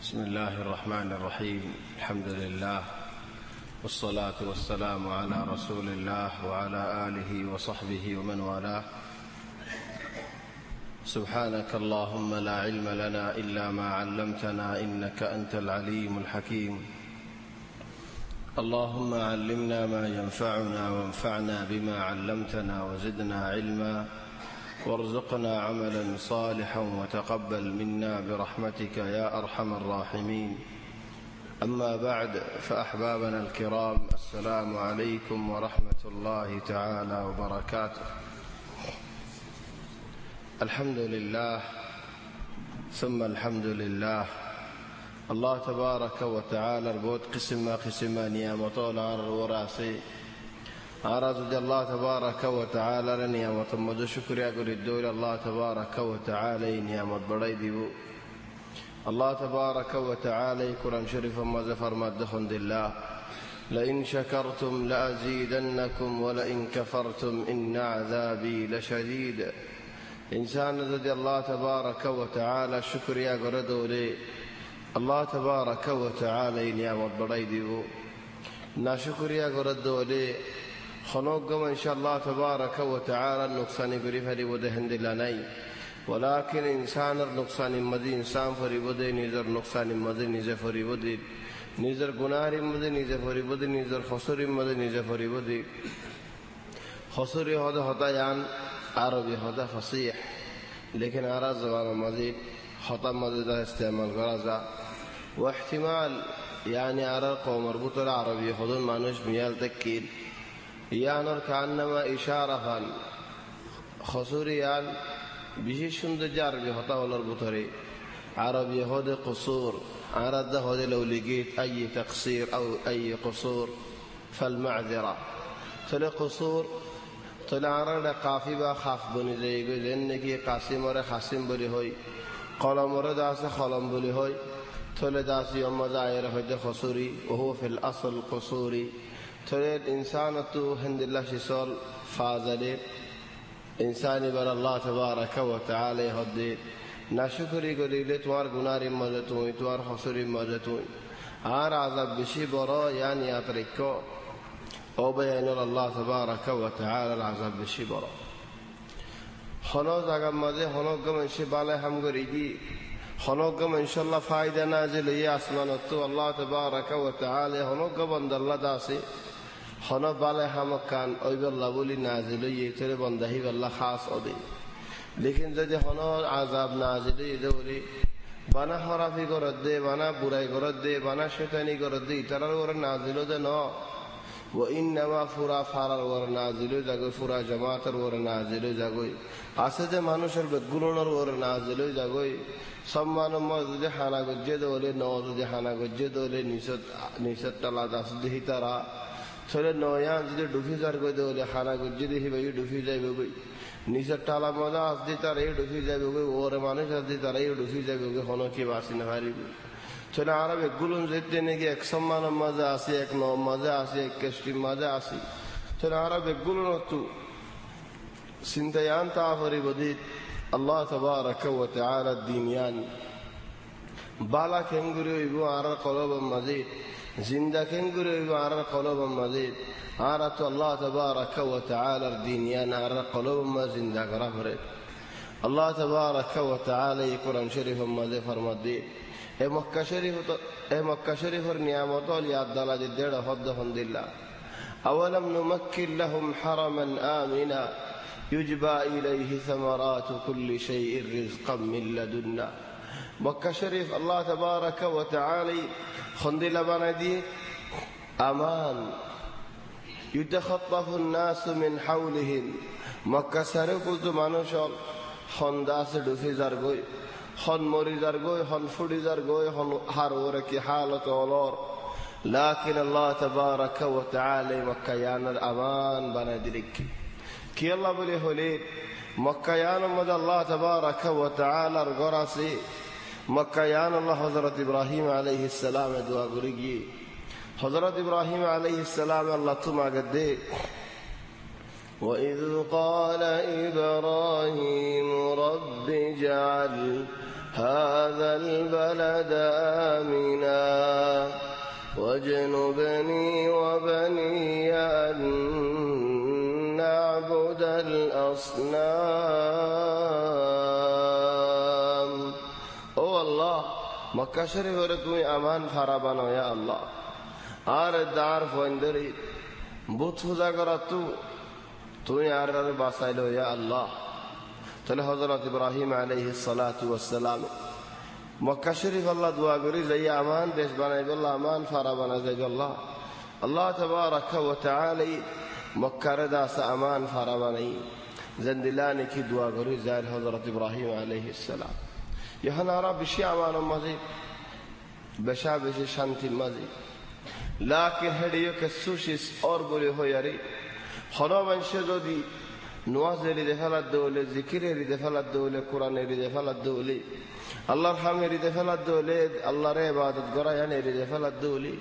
بسم الله الرحمن الرحيم. الحمد لله والصلاة والسلام على رسول الله وعلى آله وصحبه ومن والاه. سبحانك اللهم لا علم لنا إلا ما علمتنا إنك أنت العليم الحكيم. اللهم علمنا ما ينفعنا وانفعنا بما علمتنا وزدنا علما وارزقنا عملا صالحا وتقبل منا برحمتك يا أرحم الراحمين. أما بعد، فأحبابنا الكرام، السلام عليكم ورحمة الله تعالى وبركاته. الحمد لله ثم الحمد لله. الله تبارك وتعالى ربوت قسم نعمتو لار وراسي آراد الله تبارك وتعالى نعمت مد شكريا قريدو الله تبارك وتعالى نعمت بڑائی دیو. الله تبارك وتعالى قرآن شريف ما زفر مدخن الله لئن شكرتم لأزيدنكم ولئن كفرتم إن عذابي لشديد. إنسان رضي الله تبارك وتعالى شكريا قريدو لي الله تبارك وتعالى نعمت بڑائی دیو نا شكريا قريدو لي خنوقم إن شاء الله تبارك وتعالى النقصان بريفري ودهند لناي، ولكن إنسان النقصان مدي إنسان فريبودي نيزر نقصان مدي نيزر فريبودي نيزر گناهر مدي نيزر فريبودي نيزر خسر مدي نيزر فريبودي. خسر هذا هطيان عربي هذا فصيح، لكن عرب زبان مدي خطأ مدي ده استعمال غرزة واحتمال يعني عرب قوم مربوط العربي خذون مانوش ميال تكيل ইয়ানোর কান্নামা ইশারাহান খসুরিয়ান বিশেষ সৌন্দর্য আরবি হতা হলার ভিতরে আরবি হদে কসুর আরাদা হদে লৌলিগিত আই তাকসির আও আই কসুর ফালমাযরা তলে কসুর তলে আরাদা কাফি বা খাফ বনি যাইবে যেন নাকি কাসিমরে খাসিম বলি হয় কলমরে দাসে কলম বলি হয় তলে দাসি অমজায়ের হদে খসুরি ওহু ফিল আসল কসুরি تريد إنسان تو هند الله شسول فازلي إنساني بر الله تبارك وتعالى هدي ناشكري قليل توار غناري مجتوي توار خسري مجتوي آر عذاب بشي برا يعني أتركه أو بيان الله تبارك وتعالى العذاب بشي برا خنوز أقام ماذا خنوز من شبالة هم قريدي خنوز إن شاء الله فايدة نازل يا أسمان تو الله تبارك وتعالى خنوز بند الله داسي خنا بالله هم كان أيب الله بولي نازل يتري بندهي بالله خاص أدي، لكن جدي خنا عذاب نازل يدوري بنا خرافي كردة بنا براي كردة بنا شيطاني كردة ترى ور نازل ده نا وإنما فرا فارر ور نازل جاكوي فرا جماعة ور نازل جاكوي أسد مانوشر بتقولون ور نازل جاكوي سمان ما جدي حنا جد وله نوز جدي حنا جد وله نيست تلا داس ده ترى চলে নয়ান যদি ডুফিজার কই দেলে খানা গুজি দেখি ভাই ডুফি যাইবে কই নিচের টালা মজা আসদি তার এই ডুফি যাইবে কই ওরে মানুষ আসদি তার এই ডুফি যাইবে কই হনো কি বাসি না হারিব চলে আরবে গুলুন যেতে নাকি এক সম্মান মজা আছে এক ন মজা আছে এক কষ্টি মজা আছে চলে আরবে গুলুন তো সিনতায়ান তাফরি বদিত আল্লাহ তাবারাক ওয়া তাআলা দিনিয়ান বালা কেঙ্গুরি ইবু আর কলব মাজিদ زندا كنغري وعر قلوب مزيد عرت الله تبارك وتعالى الدنيا نار قلوب ما زندا غرفرت الله تبارك وتعالى قرآن شريف ما فرمدي مكة شريف النعمة يا الله جدّ فضل الحمد لله. أولم نمكن لهم حرما آمنا يجبى إليه ثمرات كل شيء رزقا من لدنا. مكة شريف الله تبارك وتعالى خندل بندي أمان يتخطف الناس من حولهم. مكة شريف قلت مانوشال خنداس دفي زرغوي خن موري زرغوي خن فودي زرغوي خن هاروركي حالة ولور، لكن الله تبارك وتعالى مكة يان الأمان بندي لك كي الله بلي هوليد مكة يان مد الله تبارك وتعالى الغراسي مكة يان الله حضرت إبراهيم عليه السلام دعا قريجي حضرت إبراهيم عليه السلام الله تما قدي وإذ قال إبراهيم رب اجعل هذا البلد آمنا واجنبني وبني أن نعبد الأصنام ও আল্লাহ মক্কা শরীফে তুমি আমান ফারা বানাও ইয়া আল্লাহ আর দার ফন্দরি বুত পূজা করা তুমি আর বাঁচাইলো ইয়া আল্লাহ তাহলে হযরত ইব্রাহিম আলাইহিস সালাতু ওয়াস সালাম মক্কা শরীফ আল্লাহ দোয়া করি যাই আমান দেশ বানাই বললা আমান ফারা বানাই যাই আল্লাহ আল্লাহ তাবারাকা ওয়া তাআলা মক্কার দাস আমান ফারা বানাই জন্দিলানি কি দোয়া করি যাই হযরত ইব্রাহিম আলাইহিস সালাম ইহানারা বেশি আমান মাঝে বেশা বেশি শান্তি মাঝে লাকিন হেডিও কে সুশিস और বলে হয়ারি হনবংশে যদি নওয়াজেরি দেখালাত দৌলে জিকিরেরি দেখালাত দৌলে কোরআনেরি দেখালাত দৌলে আল্লাহর হামেরি দেখালাত দৌলে আল্লাহর ইবাদত গরায়ানেরি দেখালাত দৌলে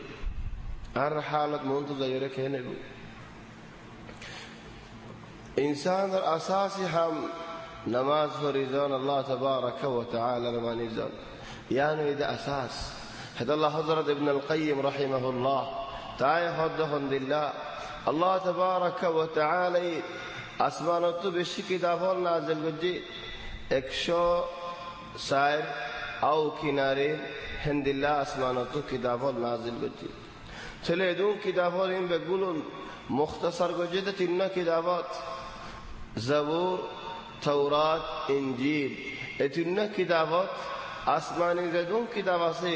আর হালত মন তো যাইরে খেনে গো इंसान और असासी हम नमाज फरीज़ान अल्लाह तबारक व तआला रमानीज़ान यानी इधर असास هذا الله حضرت ابن القيم رحمه الله تعالى خدهم لله الله تبارك وتعالى আসমানত বেশি কিতাব নাযিল করছে 100 আও কিনারে হিন্দিল্লাহ আসমানত কিতাব নাযিল করছে ছেলে দু কিতাব ইন বেগুলুন মুখতাসার করছে তিনটা কিতাবাত zabur tawrat injil এই তিনটা কিতাবাত আসমানি যে দু কিতাব আছে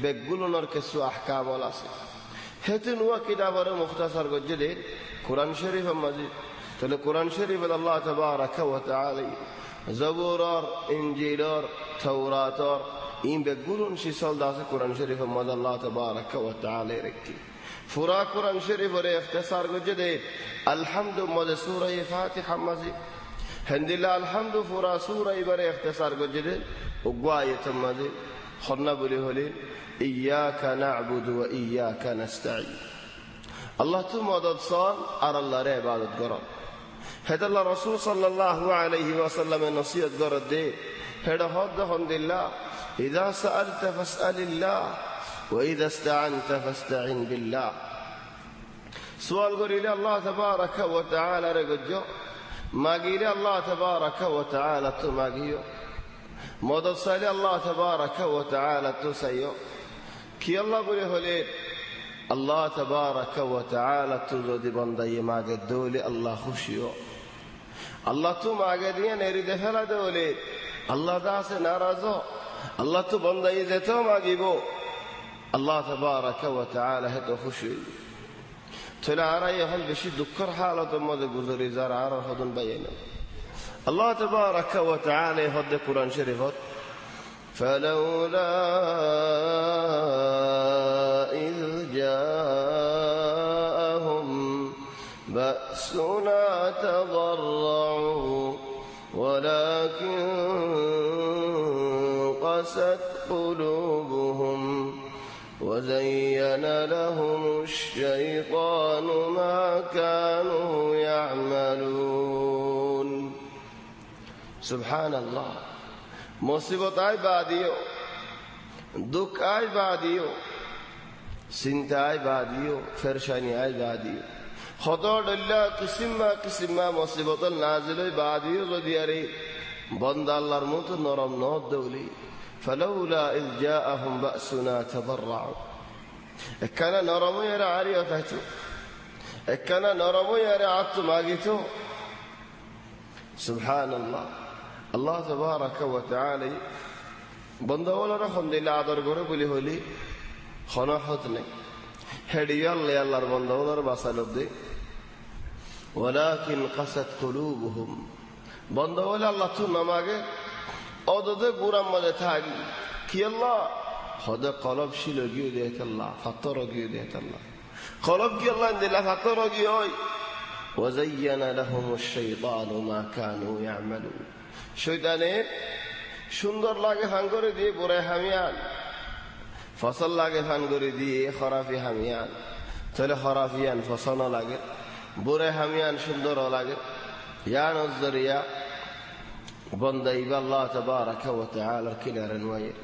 বেগুলুনর কিছু আহকাম আছে হেতু নোয়া কিতাবের মুখতাসার করছে কোরআন শরীফ মাজিদ তাহলে কোরআন শরীফ আল্লাহ তাবারাকা ওয়া তাআলা zabur আর ইনজিল আর তাওরাত আর ইন বেগুলুন শিসল দাসে কোরআন শরীফ মাদ আল্লাহ তাবারাকা ওয়া তাআলা রাখি পুরা কোরআন শরীফের ইখতিসার করছে আলহামদু মাদ সূরা ফাতিহা মাজিদ হিন্দিল্লাহ আলহামদু পুরা সূরা ইবারে ইখতিসার করছে ওয়ায়াত মাজিদ খন্না বলি হলে ইয়াকা না'বুদু ওয়া ইয়াকা নাস্তাঈন আল্লাহ তো মদদ সান আর আল্লাহর ইবাদত করো হেদা আল্লাহ রাসূল সাল্লাল্লাহু আলাইহি ওয়াসাল্লাম নসিহত করে দে হেডা হদ হামদুলিল্লাহ ইযা সাআলতা ফাসআলিল্লাহ ওয়া ইযা ইসতাআনতা ফাসতাঈন বিল্লাহ সুয়াল করিলে আল্লাহ তাবারাকা ওয়া তাআলা রে গজ্জো মাগিলে আল্লাহ তাবারাকা ওয়া তাআলা তো মাগিও মদদ চাইলে আল্লাহ তাবারাকা ওয়া তাআলা তো চাইও কি আল্লাহ বলে হলে আল্লাহ তাবারাকা ওয়া তাআলা তো যদি বান্দায়ে মাগে দৌলে আল্লাহ খুশিও আল্লাহ তো মাগে দিয়ে নেরি দেখালা দৌলে আল্লাহ দাসে নারাজ আল্লাহ তো বান্দায়ে যেত মাগিব আল্লাহ তাবারাকা ওয়া তাআলা হেতো খুশি তাহলে আর এখন বেশি দুঃখের হালতের মধ্যে গুজরি যারা আর হদন বাইনা الله تبارك وتعالى هد القرآن شريف فلولا إذ جاءهم بأسنا تضرعوا ولكن قست قلوبهم وزين لهم الشيطان ما كانوا يعملون سبحان الله मुसीबत आए बादियो दुख आए बादियो चिंता आए बादियो परेशानी आए बादियो खुदा डल्ला किस्म मुसीबत नाजिल बादियो যদি আরে বান্দা আল্লাহর মতো নরম নদ দৌলি فلولا إذ جاءهم بأسنا تضرعوا كان نرم يرى عريته كان نرم يرى عطت ماجته سبحان الله আল্লাহ তাবারাকা ওয়া তাআলা বন্দাওয়ালারা আলহামদুলিল্লাহ আদর করে বলি হলি খনাহত নেই হেডিয়াল আল্লাহর বন্দাওয়ালার বাসালব দে ওয়ালাকিন কাসাত কুলুবুহুম বন্দাওয়ালা আল্লাহ তো নামাগে অদদে গুরাম মধ্যে থাকি কি আল্লাহ হদ কলব ছিল গিয়ে দেখ আল্লাহ ফাতর গিয়ে দেখ আল্লাহ কলব কি আল্লাহ দিলা ফাতর গিয়ে হয় ওয়াজাyyana লাহুমুশ শাইতানু মা কানু ইয়ামালুন শয়তানের সুন্দর লাগে ফান করে দিয়ে বুড়ে হামিয়ান ফসল লাগে ফান করে দিয়ে খরাফি হামিয়ান তাহলে খরাফিয়ান ফসল লাগে বুড়ে হামিয়ান সুন্দর লাগে ইয়া নজরিয়া বন্দা ইবা আল্লাহ তাবারাকা ওয়া তাআলার কিনারেন ওয়াইর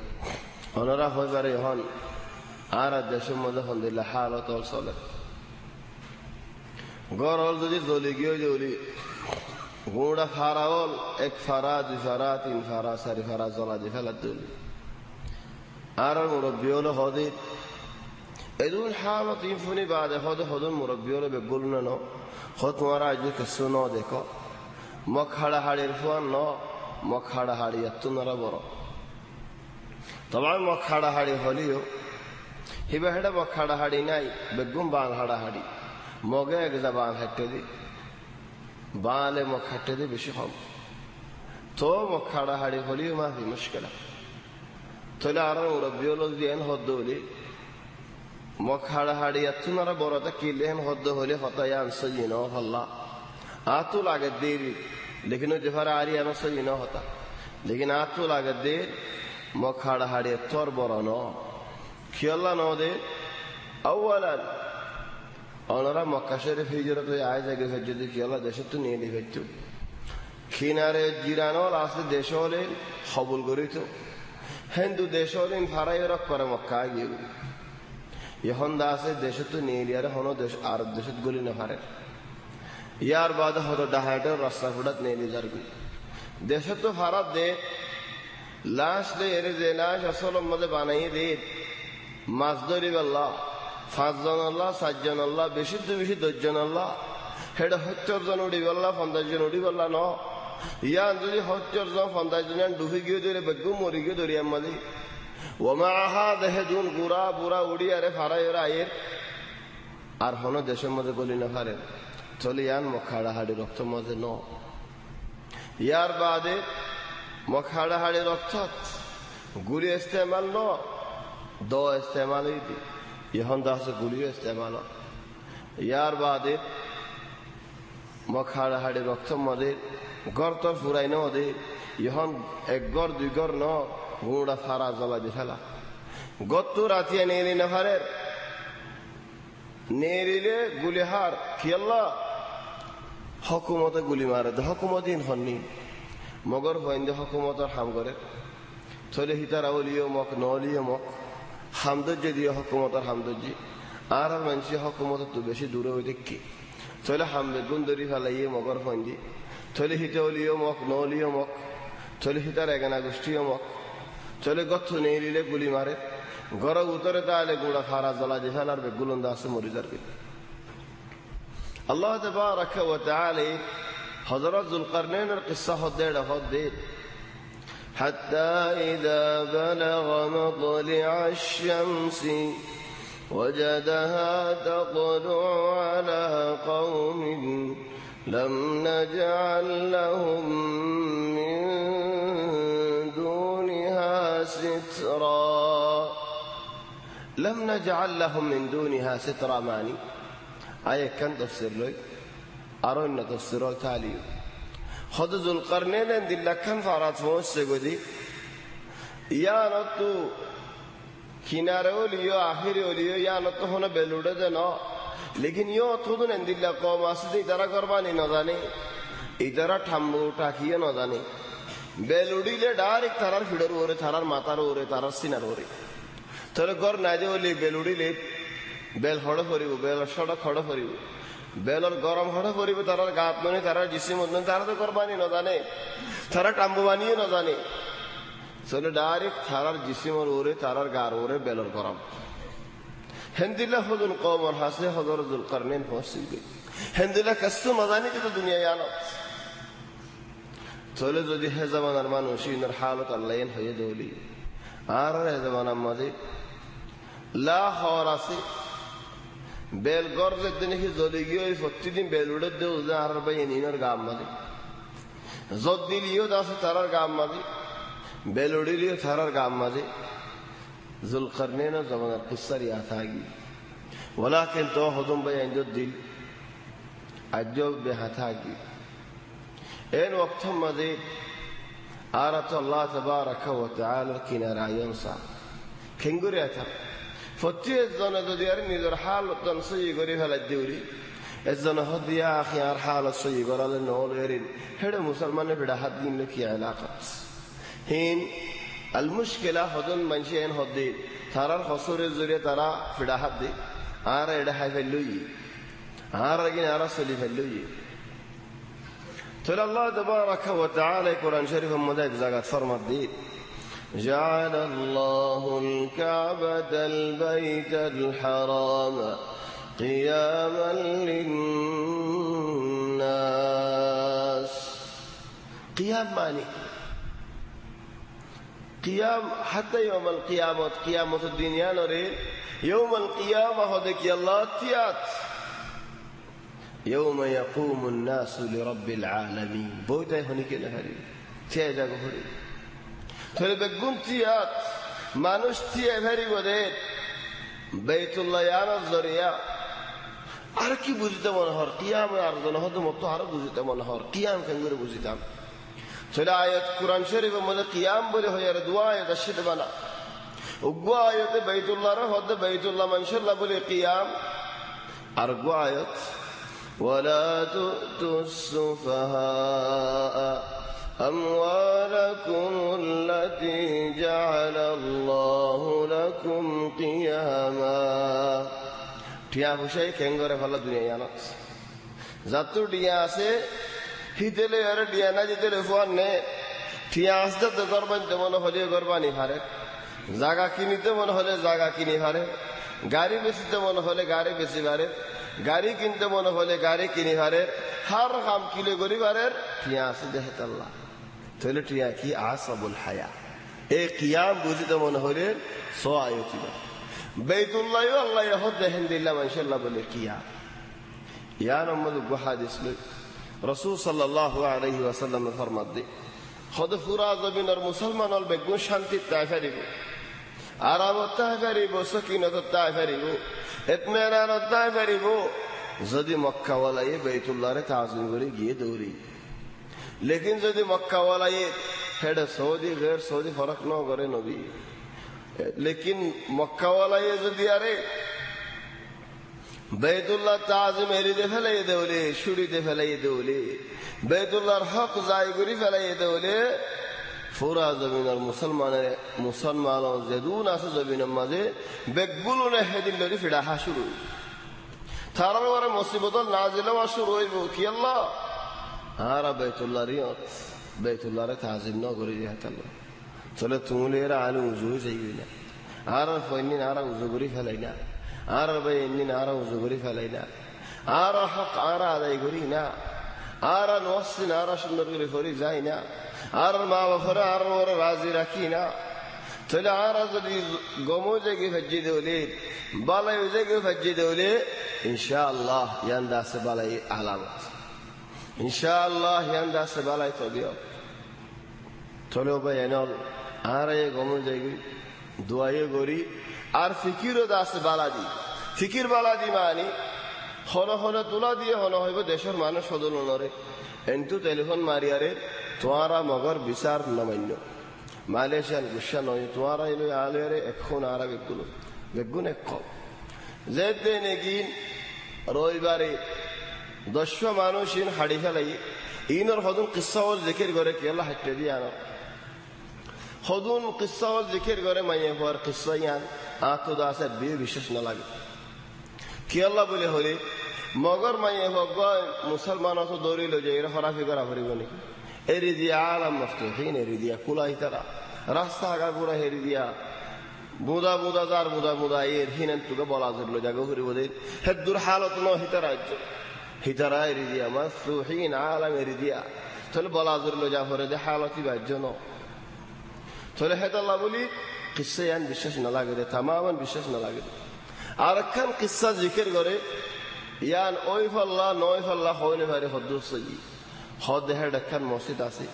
ওনারা হইবারে হন আর দেশের মধ্যে আলহামদুলিল্লাহ হালত চলে গরল যদি জ্বলি গিয়ে জ্বলি গুঁড়া ফারাওল এক ফারা দুই ফারা তিন ফারা চারি ফারা জ্বলা দিয়ে ফেলা তুলি আর মুরব্বী হলো হদির এদুল হালত ইনফুনি বাদে হদে হদুন মুরব্বী হলো বেগুল ন হত মারা আজকে কিছু ন দেখো মক হাড়া হাড়ির ফুয়ান ন মক হাড়া হাড়ি এত নরা বড় তোমার মক হাড়া হাড়ি হলিও হিবা হেডা মক হাড়া হাড়ি নাই বেগুম বাং হাড়া হাড়ি মগে এক যা বাং হাঁটতে দি বালে মক হাঁটতে দি বেশি কম তো মক হাড়া হাড়ি হলিও মাফি মুশকিলা তাহলে আর মুরব্বী হলো দিয়েন হদ্দ হলি মক হাড়া হাড়ি এত নরা বড়টা কিলেন হদ্দ হলি হতায় আনছে জিন হল্লা आतु लागत देर लेकिन जफर आरी आनो सही न होता लेकिन आतु लागत देर मखाड़ा हाड़े तोर बरा न खियल्ला न दे अव्वलन अनरा मक्का शरीफ हिजरत हुई आए जगह हजदी खियल्ला देश तो नहीं ली भेजू खिनारे जिरानो लास्ट देशोले खबुल करी तो हिंदू देशोले इन फाराई रख पर मक्का गए यहन दासे देश तो नहीं लिया रे हनो देश आरब देश गुली न फारे यार बाद हतो डाहाटर रास्ता फुड़त नहीं ली जरगु देश तो भारत दे लाश दे एरे दे लाश असल मदे बानाई दे माजदरी अल्लाह फाजन अल्लाह सज्जन अल्लाह बेशी तो बेशी दज्जन अल्लाह हेड हत्तर जन उड़ी अल्लाह 50 जन उड़ी अल्लाह नो या अंजलि हत्तर जन 50 जन डुबी गयो दे बग्गु मरी गयो दरिया मदे वमा हादे दुन गुरा बुरा उड़ी अरे फारा एरा आये আর হনো দেশের মধ্যে গলি না পারে চলে যান মখাড়া হাড়ি রক্ত মধ্যে ন ইয়ার বাদে মখাড়া হাড়ি রক্ত গুলি ইস্তেমাল ন দো ইস্তেমাল দি ইহন দাসে গুলি ইস্তেমাল ইয়ার বাদে মখাড়া হাড়ি রক্ত মধ্যে গর্ত ফুরাই ন দে ইহন এক গর দুই গর ন গুড়া ফারা জ্বলা দি ফেলা গত্তু রাতিয়া নেলি না পারে নেরিলে গুলিহার খেয়াল্লা হকুমতে গুলি মারে দে হকুমতিন হননি মগর হইন্দে হকুমতর হাম করে চলে হিতার আউলিও মক নলিও মক হামদজ্জ দিয়ে হকুমতর হামদজ্জ আর মানুষ হকুমত তো বেশি দূরে হইতে কি চলে হামবে গুন্দরি ফেলাইয়ে মগর হইন্দি চলে হিতে অলিও মক নলিও মক চলে হিতার এগানা গোষ্ঠীও মক চলে গচ্ছ নেরিলে গুলি মারে গড় উতরে তাহলে গুড়া ফারা জ্বলা দিয়ে ফেলার বেগুলন দাসে মরি যাবে আল্লাহ তাবারাকা ওয়া তাআলা হযরত যুলকারনাইনের কিসসা হদ্দেড়া হদ্দে হাত্তা ইযা বালাগা মাতলি'আশ শামসি ওয়াজাদাহা তাকলু আলা কওমিন লাম নাজআল লাহুম মিন দুনিহা সিতরা لم نجعل لهم من دونها سترا ماني آية كان تفسير لي أرونا تفسير التالي خد ذو القرنين عند الله كان فارات فوش سيقودي يا نتو كناره وليو آخره وليو يا نتو هنا بلوده جنا लेकिन यो थोड़न عند الله قوم आसते इधर करवानी न जाने इधर ठम्बू टाकिये न जाने बेलुड़ी ले डायरेक्ट थारार फिडर हो रहे थारार मातार हो रहे थारार सिनार हो रहे তাহলে গর না যে ওলি বেলুড়িলে বেল হড় ফরিব বেল সড় খড় ফরিব বেলর গরম হড় ফরিব তারার গাত মনে তারার জিসিম মধ্যে তারা তো করবানি ন জানে তারা টাম্বু বানিয়ে ন জানে চলে ডাইরেক্ট তারার জিসিমর ওরে তারার গার ওরে বেলর গরম হেন্দিল্লা হজুন কওমর হাসে হযরত যুলকারনাইন পৌঁছিবে হেন্দিল্লা কস্তু মজানি তো দুনিয়া আলো চলে যদি হে জামানার মানুষ ইনার হালত আল্লাহন হয়ে দৌলি আর হে জামানার মধ্যে লা হরাসি বেল গর্জের দিনে কি জ্বলে গিয়ে প্রতিদিন বেল উড়ে দেও যে আর ভাই নিনার গাম মাঝে জদ দিলিও দাসে তারার গাম মাঝে বেল উড়িলিও তারার গাম মাঝে যুলকারনাইন জামানার কিসসার ইয়াথাগি ওয়ালাকিন তো হজম ভাই আইন দিল আজব বেহাথাগি এন ওয়াক্ত মাঝে আর তো আল্লাহ তাবারাকা ওয়া তাআলা কিনারা আয়নসা খেঙ্গুরে আতা ফতি জনে যদি আর নিজের হাল তনসই করে ফেলা দিউরি الزنا هدي يا أخي أرحال الصيغ ولا للنور غيرين هذا مسلمان بدا حدين لك يا علاقة هين المشكلة هدون منشين هدي ترى الخسور الزوري ترى بدا حدي آرا إذا هاي فلوي آرا جين آرا سلي فلوي تلا الله تبارك وتعالى القرآن الشريف مدعي بزاقات فرمت دي جعل الله الكعبة البيت الحرام قياما للناس. قيام معني قيام حتى يوم القيامة قيامة الدنيا نورين يوم القيامة هدك يالله تيات يوم يقوم الناس لرب العالمين بوتا هنيك نهاري تيجا غوري تولي بقوم تيات مانوش تيه هاري وديت بيت الله يانا الزريا আর কি বুঝতে মনে হয় কিয়ামে আর জন হতে মত আর বুঝতে মনে হয় কিয়াম কেন করে বুঝিতাম চলে আয়াত কুরআন শরীফের মধ্যে কিয়াম বলে হয় আর দোয়া আয়াত শিদ বানা উগ্র আয়াতে বাইতুল্লাহর হতে বাইতুল্লাহ মানশাল্লাহ বলে কিয়াম আর উগ্র আয়াত ওয়ালা তুতুস সুফাহা আমওয়ালাকুম আল্লাতী জাআলাল্লাহু লাকুম কিয়ামা টিয়া হুসাই কেঙ্গরে ভালো দুনিয়া জানাস যাতো টিয়া আছে হিতেলে আর টিয়া না যেতে ফোন নে টিয়া আসতে তো গরবানতে মনে হলে গরবানি হারে জায়গা কিনিতে মনে হলে জায়গা কিনি হারে গাড়ি বেচিতে মনে হলে গাড়ি বেচি হারে গাড়ি কিনতে মনে হলে গাড়ি কিনি হারে হার কাম কিলে গরিব হারে টিয়া আছে দেখাত আল্লাহ তাহলে টিয়া কি আসবুল হায়া এই কিয়াম বুঝিতে মনে হলে সো আয়তি বেতুল্লাহ আল্লাহ ইয়াহুদ দেহেন দিল্লাহ মাশাআল্লাহ বলে কিয়া ইয়া নমদ হাদিস রাসূল সাল্লাল্লাহু আলাইহি ওয়াসাল্লাম ফরমাত দি খোদ পুরা জমিনের মুসলমান হল বেগুন শান্তি তাই ফেরিব আরাম তাই ফেরিব সকিনত তাই ফেরিব ইতমিনান তাই ফেরিব যদি মক্কা ওয়ালায়ে বেতুল্লাহরে তাজিম করে গিয়ে দৌড়ি লেকিন যদি মক্কা ওয়ালায়ে হেড সৌদি গैर সৌদি ফরক ন করে নবী लेकिन मक्का वाला ये जो दिया रे बैतुल्लाह ताज़ीम एरिदे फैले ये दोले शुरी दे फैले ये दोले बैतुल्लाह हक जाय गुरी फैले ये दोले पूरा ज़मीन और मुसलमानों ज़दून आसे ज़मीन मज़े बेगुलो ने हेदिल लोरी फिड़ा हाशुरू थारा में वाले मुसीबतों नाज़िला वाशुरू ही वो कि अल्लाह आरा बैतुल्लाह रियात बैतुल्लाह रे ताज़ीम ना गुरी जाता लो चलो तुमले रा आलू उज़ू चाहिए ना आरा फ़ैनी नारा उज़ू गुरी फैलाइना आरा बयनी नारा उज़ू गुरी फैलाइना आरा हक आरा आदाय गुरी ना आरा नौस्ती नारा शुन्नर गुरी फरी जाए ना आरा माँ वफ़रा आरा वरा राज़ी रखी ना चलो आरा ज़री गमोजे की फज्जी दोले बाला युजे की फज्जी दोले इंशाअल्लाह यंदा से बाला ये आलामत इंशाअल्लाह यंदा से बाला ये तोबियो चलो बयानल আর এই গমন যাইগি দোয়ায়ে গরি আর ফিকিরও দাসে বালাদি ফিকির বালাদি মানি হন হন তোলা দিয়ে হন হইব দেশের মানুষ সদলনরে এন্তু টেলিফোন মারিয়ারে তোয়ারা মগর বিচার নমান্য মালয়েশিয়ান গুসা নয় তোয়ারা এলো আলেরে এখন আরা বেগুন এক যেতে নেগিন রবিবারে 10 মানুষ ইন হাড়ি ফেলাই ইনর হদুন কিসাও জিকির করে কি আল্লাহ হাইতে দিয়ে আনো হদুন কিসাও জিকির করে মাইয়ে পর কিসায়ান আতো দাসে বিয়ে বিশেষ না লাগে কি আল্লাহ বলে হলে মগর মাইয়ে ভগবান মুসলমান তো দৌড়ি লো যে এরা হরাফি করা হরিব নাকি এরি দিয়া আলাম মফতুহিন এরি দিয়া কুলাই তারা রাস্তা আগা পুরা হেরি দিয়া বুদা বুদা যার বুদা বুদা এর হিনেন তুকে বলা জরলো জাগো হরিব দে হেদুর হালত ন হিতারা হিতারা এরি দিয়া মফতুহিন আলাম এরি দিয়া তাহলে বলা জরলো যা হরে দে হালতি বাজ্য ন তাহলে হেদ আল্লাহ বলি কিসায়ান বিশ্বাস না লাগে দে তামামান বিশ্বাস না লাগে দে আর একখান কিসা জিকির করে ইয়ান ওই ফাল্লা নয় ফাল্লা হইনে ভারে হদ্দুর সই হদ হেড একখান মসজিদ আছে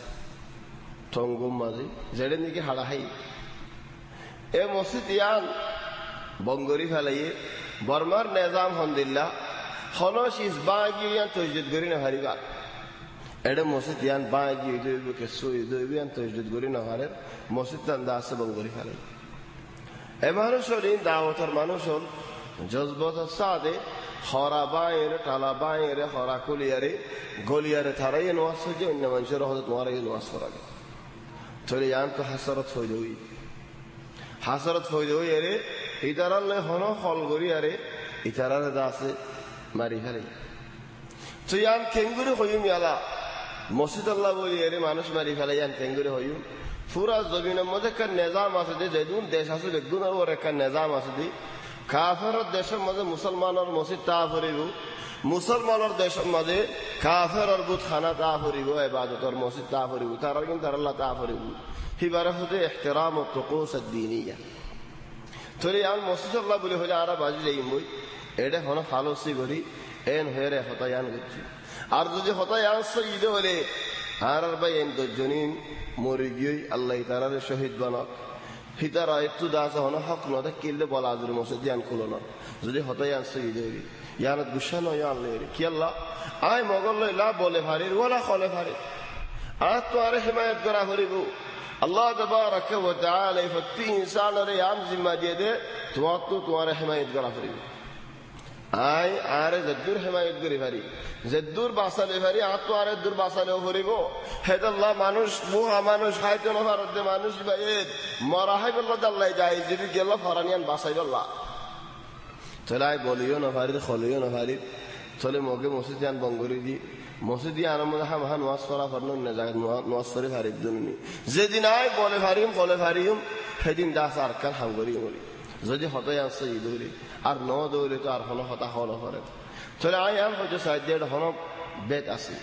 টঙ্গুম মাঝে যেটা নাকি হাড়াহাই এ মসজিদ ইয়ান বঙ্গরি ফেলাইয়ে বর্মার নেজাম হন্দিল্লা হনস ইস বাগি ইয়ান তৈজুদ করি না হারিবা এটা মসজিদ ইয়ান বাগি দইব কে সই দইব ইয়ান তৈজুদ করি না হারে মসজিদ তান্দা আছে বঙ্গরি ফেলাই এ মানুষ হল দাওয়াতের মানুষ হল জজবত সাদে খরা বাইরে টালা বাইরে খরা কুলিয়ারে গলিয়ারে তারাই নোয়াজ হয়েছে অন্য মানুষের হতে তোমার এই নোয়াজ করাবে চলে যান তো হাসরত হয়ে যাই হাসরত হয়ে যাই আরে ইতারালে হন হল করি আরে ইতারারে দাসে মারি ফেলে তো ইয়ান কেঙ্গুরি হইম ইয়ালা মসজিদ আল্লাহ বলি আরে মানুষ মারি ফেলে ইয়ান কেঙ্গুরি হইম পুরা জমিনের মধ্যে একটা নিজাম আছে যে যেদিন দেশ আছে বেগুন ওর একটা নিজাম আছে দি কাফের দেশের মধ্যে মুসলমানের মসজিদ তা ফুরিব মুসলমানের দেশের মধ্যে কাফের বুত খানা তা ফুরিব ইবাদতের মসজিদ তা ফুরিব তারা কিন্তু আল্লাহ তা ফুরিব হিবারে হতে ইহতিরাম ও তুকুস দ্বীনিয়া তোরে আল মসজিদ আল্লাহ বলে হলে আরা বাজি যাইম বই এটা হন ফালসি করি এন হয়ে হতায়ান করছি আর যদি হতায়ান সঈদ হলে আর ভাই এন দশজনীন মরে গিয়ে আল্লাহ তারারে শহীদ বানক হিতারা একটু দাস হন হক নদে কিনলে বলা আজর মসজিদ ইয়ান খুলো না যদি হতায়ান সঈদ হইবি ইয়ানত গুসা নয় আনলে কি আল্লাহ আয় মগল লা বলে ভারির ওলা খলে ভারির আর তো আরে হিমায়ত করা ভরিব আল্লাহ তাবারাকা ওয়া তাআলা প্রতি ইনসানের আম জিম্মা দিয়ে দে তোমার হিমায়ত করা ভরিব আয় আরে জদ্দুর হিমায়ত করি ভারি জদ্দুর বাসালে ভারি আর তো আরে দূর বাসালেও ভরিব হেদাল্লাহ মানুষ বুহা মানুষ হাইতে না ভারতে মানুষ বাইত মরা হাই বললা আল্লাহ যাই যদি গেল ফরানিয়ান বাসাই বললা চলে আয় বলিও না ভারি খলিও না ভারি চলে মগে মসজিদ আন বঙ্গরি দি মসজিদ আনন্দ হামহা নোয়াজ করা ফরন না জায়গা নোয়াজ করে ভারির জন্য যেদিন আয় বলে ভারিম কলে ভারিম সেদিন দাস আর কার হামগরি মরি যদি হতাই আসছে ই দৌড়ি আর ন দৌড়ে তো আর হন হতা হল করে চলে আয় আম হয়তো সাইড হন বেদ আছে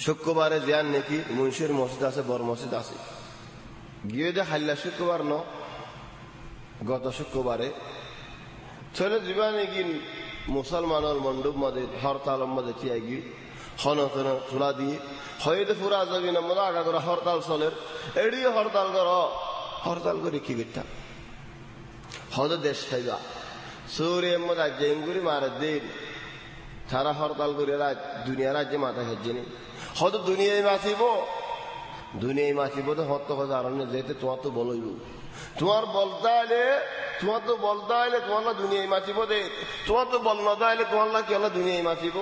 শুক্রবারে জিয়ান নাকি মুন্সির মসজিদ আছে বড় মসজিদ আছে গিয়ে দে হাল্লা শুক্রবার ন গত শুক্রবারে চলে যাবা নাকি মুসলমানের মণ্ডপ মধ্যে হরতাল মধ্যে চিয়াই গিয়ে হনতন তুলা দিয়ে হয়তো পুরা জমিন মধ্যে আগা করে হরতাল চলের এড়িয়ে হরতাল কর হরতাল করে কি করতাম হয়তো দেশ খাইবা সৌরে মধ্যে জেঙ্গুরি মারে দের তারা হরতাল করে দুনিয়া রাজ্যে মাথা খেয়ে নি হয়তো দুনিয়ায় মাছিব তো হত কথা আর যেতে তোমার তো বলইব তোমার বলতে আলে তোমার তো বলতে আইলে তোমার দুনিয়ায় মাছিব দে তোমার তো বল না আইলে তোমার কি হলো দুনিয়ায় মাছিব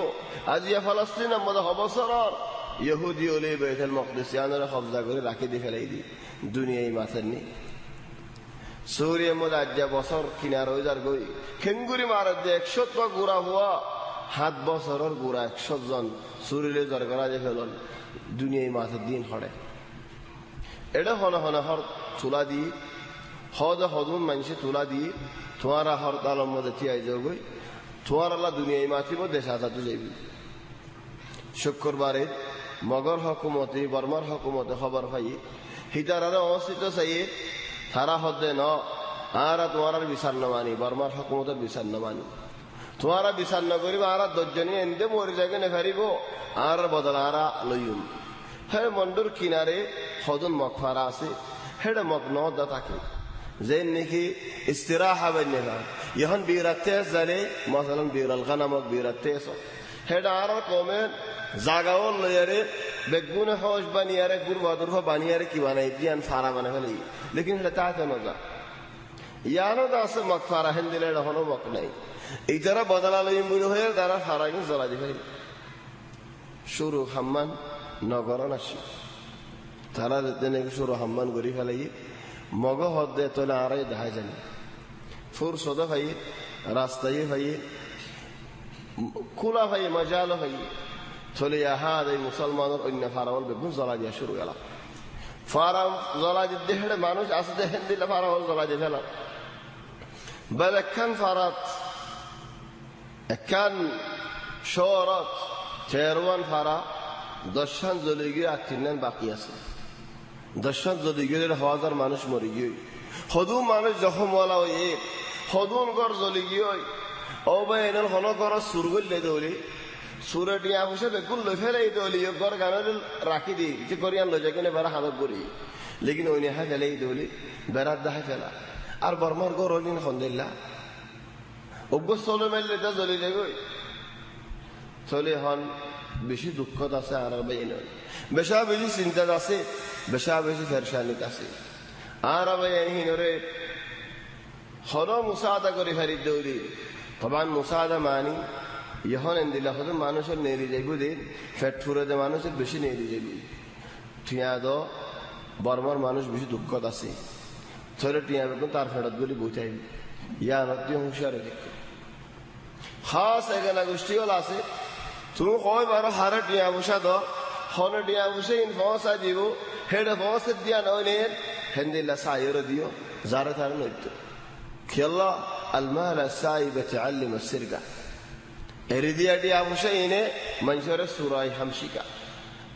আজ ইয়া ফলস্তিন মধ্যে অবসর ইহুদি ওলে বেতুল মকদিস ইয়ানরে কবজা করে রাখি দিয়ে ফেলাই দি দুনিয়ায় মাছের নি সৌরিয়ের মধ্যে আজ বছর কিনার হয়ে যার গই খেঙ্গুরি মারে যে 100 গুড়া হওয়া 7 বছরের গুড়া 100 জন সুরিলে জ্বর করা যে ফেলন দুনিয়ায় মাছের দিন হড়ে এটা হনে হর তুলা দিয়ে হদুন মানুষে তুলা দিয়ে তোমার হরতালের মধ্যে টিয়াই যাবই তোমার আল্লাহ দুনিয়ায় মাছিব দেশ আজাদু যাইবি শুক্রবারে মগর হকুমতে বর্মার হকুমতে খবর পাই হিতারারে অবস্থিত চাই তারা হদে ন আর তোমার বিচার ন মানি বর্মার হকুমতের বিচার ন মানি তোমার বিচার ন করিব আর 10 জনী এনদে মরি যাকে নেফারিব আর বদল আর লইম হে মন্ডুর কিনারে হদুন মকফারা আছে হেডে মক নদা থাকে যে নাকি ইস্তিরাহা বান্যা এখন বিরাতে জালে মাসালান বিরাল গানামক বিরাতে হেডা আর কমে জাগাও লয়ারে বেগুনে হজ বানিয়ারে গুরবাদুর বানিয়ারে কি বানাই দিয়ান ফারা বানা ফেলে লেকিন এটা তাতে না যা ইয়ানো দাসে মক ফারা হেন্দিলে হনো মক নাই এই যারা বদলা লইম বুড়ো হয়ে তারা ফারা কিন্তু জ্বলা দি ফেলে শুরু হাম্মান নগর নাসি তারা যেতে নাকি শুরু হাম্মান করি ফেলাই মগ হদে তোলে আড়াই দেখা জানি ফুর সদা ভাই রাস্তায় ভাই খোলা ভাই মজালো ভাই চলে আহাদ এই মুসলমানের অন্য ফারাওয়াল বেগুন জ্বলা দিয়া শুরু গেল ফারাম জ্বলা দিতে হেড়ে মানুষ আসতে হেন দিলে ফারাওয়াল জ্বলা দিয়ে ফেলা বল একখান ফারাত একখান শহরত চেরওয়ান ফারা 10 খান জ্বলে গিয়ে আর 3 খান বাকি আছে 10 খান জ্বলে গিয়ে 1000 মানুষ মরে গিয়ে হদু মানুষ জখম ওয়ালা হয়ে হদুন ঘর জ্বলে গিয়ে ও ভাই এনের হন ঘর সুর করলে দৌড়ি সুরে টিয়া বসে বেগুন লই ফেলে দৌড়ি ঘর গানের রাখি দি যে করিয়ান লই যায় কিনে বেড়া হাদক করি লেকিন ওই নেহা ফেলে দৌড়ি বেড়ার দেখা ফেলা আর বর্মার ঘর হলিন খন্দিল্লা অজ্ঞ চলে মেললে তা জ্বলি যায় গই চলে হন বেশি দুঃখত আছে আর ভাই নয় বেশা বেশি চিন্তাত আছে বেশা বেশি ফেরশানিত আছে আর ভাই হিনরে হর মুসাদা করে ফেরি দৌড়ি طبعا মুসাদা মানি ইহন এন্দিলা হদ মানুষের নেরি যাইব দিন ফেট ফুরে দে মানুষের বেশি নেরি যাইব টিয়া দ বর্মার মানুষ বেশি দুঃখত আছে ছড়ে টিয়া বেতন তার ফেরত বলি বুঝাই ইয়া নদী হুঁশিয়ারে দেখো খাস এখানে গোষ্ঠী হল আছে তুমি কয় বারো হারে টিয়া বসা দ হনে টিয়া বসে ইন ফসা দিব হেডে ফসে দিয়া নয় হেন্দিল্লা সাইরে দিও যারে তার নৈত্য খেলা المال السائب تعلم السرقة এরিদিয়া টিয়া বসে ইনে মানুষের সুরাই হামশিকা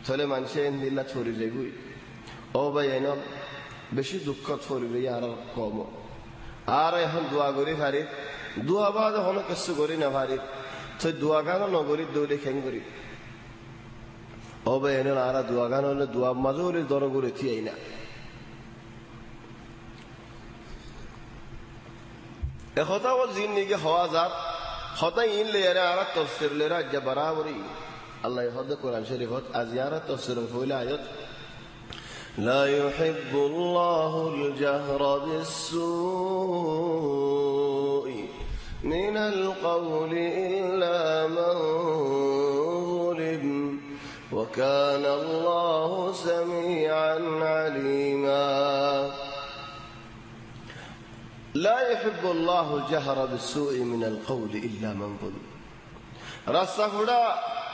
চলে মানুষে হেন্দিল্লা ছড়ি যাইবই ও ভাই এন বেশি দুঃখ ছড়িলে আর কম আর এখন দোয়া করি ভারি দোয়া বাদ এখন কিছু করি না ভারি তো দোয়া গান নগরী দৌড়ে খেং করি ও ভাই এন আর দোয়া গান হলে দোয়া মাঝে হলে দর করে থিয়াই না একথা বল জিন্দিগি হওয়া যাক হতা ইন লেয়ারে আর তফসির লেরা যা বরাবরই আল্লাহ হদ কোরআন শরীফত আজ আর তফসির হইলে আয়াত لا يحب الله الجهر بالسوء من القول إلا من ظلم وكان الله سميعا عليما لا يحب الله الجهر بالسوء من القول إلا من ظلم রাস্তাঘোড়া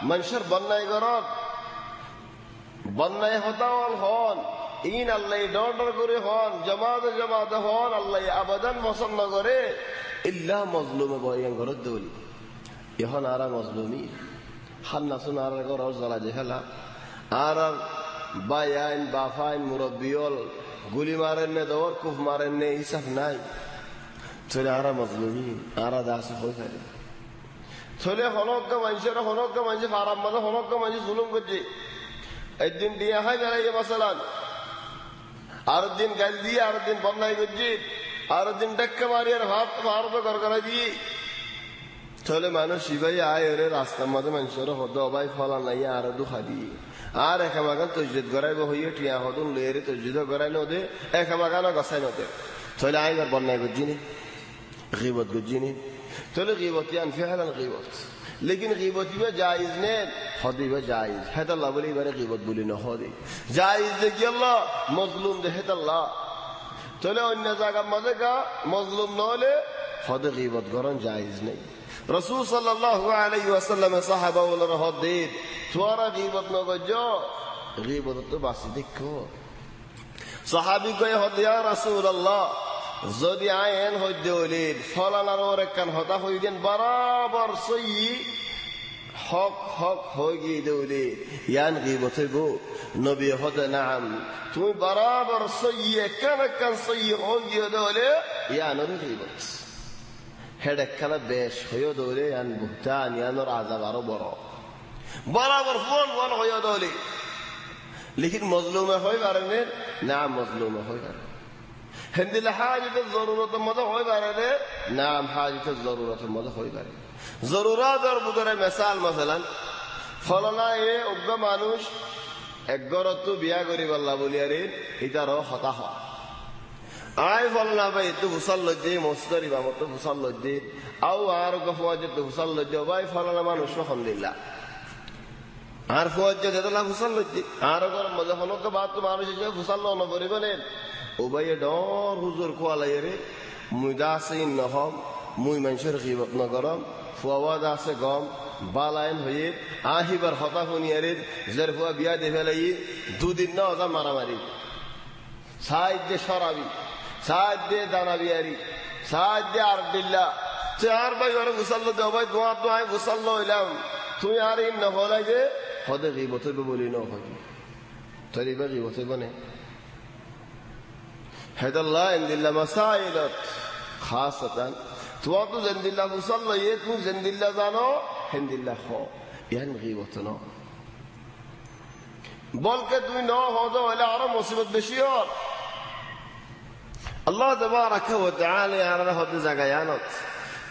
মানুষের বন্যায় গরত বন্যায় হতাওয়াল হন ইন আল্লাহ ডর করে হন জামাতে জামাতে হন আল্লাহ আবাদান পছন্দ করে ইল্লা মজলুমে বয়ান গরত দৌলি এখন আর মজলুমি হান্নাসুন আর গর জ্বালা জেহেলা আর বায়াইন বাফাইন মুরব্বিয়ল গুলি মারেন নে দৌর কুফ মারেন নে হিসাব নাই চলে আর মজলুমি আর দাস হয়ে থাকে চলে হনজ্ঞ মানুষের ফারাম মাঝে হনজ্ঞ মানুষ জুলুম করছে একদিন দিয়া হয় বেড়াইয়ে মাসালান আর দিন গাল দিয়ে আর দিন বন্যায় করছি আর দিন ডাক্কা মারি আর ভারত ঘর করা দিয়ে চলে মানুষ শিবাই আয় ওরে রাস্তার মাঝে মানুষের হদ অবাই ফলা নাই আর দুখা দিয়ে আর একামাগান তৈজত গড়াইব হইয়ে টিয়া হদন লইরে তৈজত গড়াই নদে একামাগানও গছাই নদে চলে আয় এবার বন্যায় করছি নি গিবত করছি নি চলে গিবত ইয়ান ফেহালান গিবত लेकिन गीबत भी जायज ने हदी भी जायज है तो अल्लाह बोली बारे गीबत बोली न हदी जायज दे कि अल्लाह मजलूम दे है तो अल्लाह चले अन्य जगह मजे का मजलूम न ले हद गीबत करन जायज नहीं रसूल सल्लल्लाहु अलैहि वसल्लम सहाबा बोल रहा दे तुम्हारा गीबत न गजो गीबत तो बासी देखो सहाबी को हद या रसूल अल्लाह যদি আইন হইতে হইলে ফলানার ওর একখান হতা হইতেন বরাবর সই হক হক হয়ে গিয়ে দেউলে ইয়ান গিবত হইব নবী হতে নাম তুমি বরাবর সই একখান সই হয়ে গিয়ে দেউলে ইয়ানোর গিবত হেড একখানা বেশ হয়ে দেউলে ইয়ান বুহতান ইয়ানোর আযাব আরো বড় বরাবর ফোন ফোন হয়ে দেউলে লেকিন মজলুমে হয়ে পারেন না মজলুমে হয়ে পারে هندل حاجة الضرورة ماذا هو يبارة نعم حاجة الضرورة ماذا هو يبارة ضرورات और बुदरे मिसाल मसलन फलाना ये उग्गा मानुष एक गौरव तो बिया करी बल्ला बोलिया रे इधर हो हता हो आए फलाना भाई तो फुसल लज्जे मस्तरी बामत तो फुसल लज्जे आओ आर को फौज तो फुसल लज्जे भाई फलाना मानुष में हम्दुलिल्लाह आर फौज जो देता ला फुसल लज्जे आर को मज़ा फलों के बाद तो मानुष जो फुसल लो न करी बने ওবাইয়ে ডর হুজুর কোয়ালাই রে মুই দাসিন নহম মুই মানুষের গীবত নগরম ফুয়াদ আছে গম বালাইন হয়ে আহিবার হতা শুনিয়ারে জের ফুয়া বিয়া দে ফেলাই দুদিন না ওজা মারামারি সাহায্যে সরাবি সাহায্যে দানাবিয়ারি সাহায্যে আর দিল্লা চার ভাই ওরা মুসাল্লা দেও ভাই দোয়া দোয়াই মুসাল্লা হইলাম তুই আর ইন না হলাই যে হদে গীবত হইবে বলি ন হয় তরিবা গীবত হইব না هذا الله عند الله مسائل خاصة تواتو زند الله مصلى يتو زند الله زانو هند الله خو يعني غيبتنا بلکہ تمہیں نو ہو تو ولا عرب مصیبت بشیار الله تبارك وتعالى على هذه زغيانات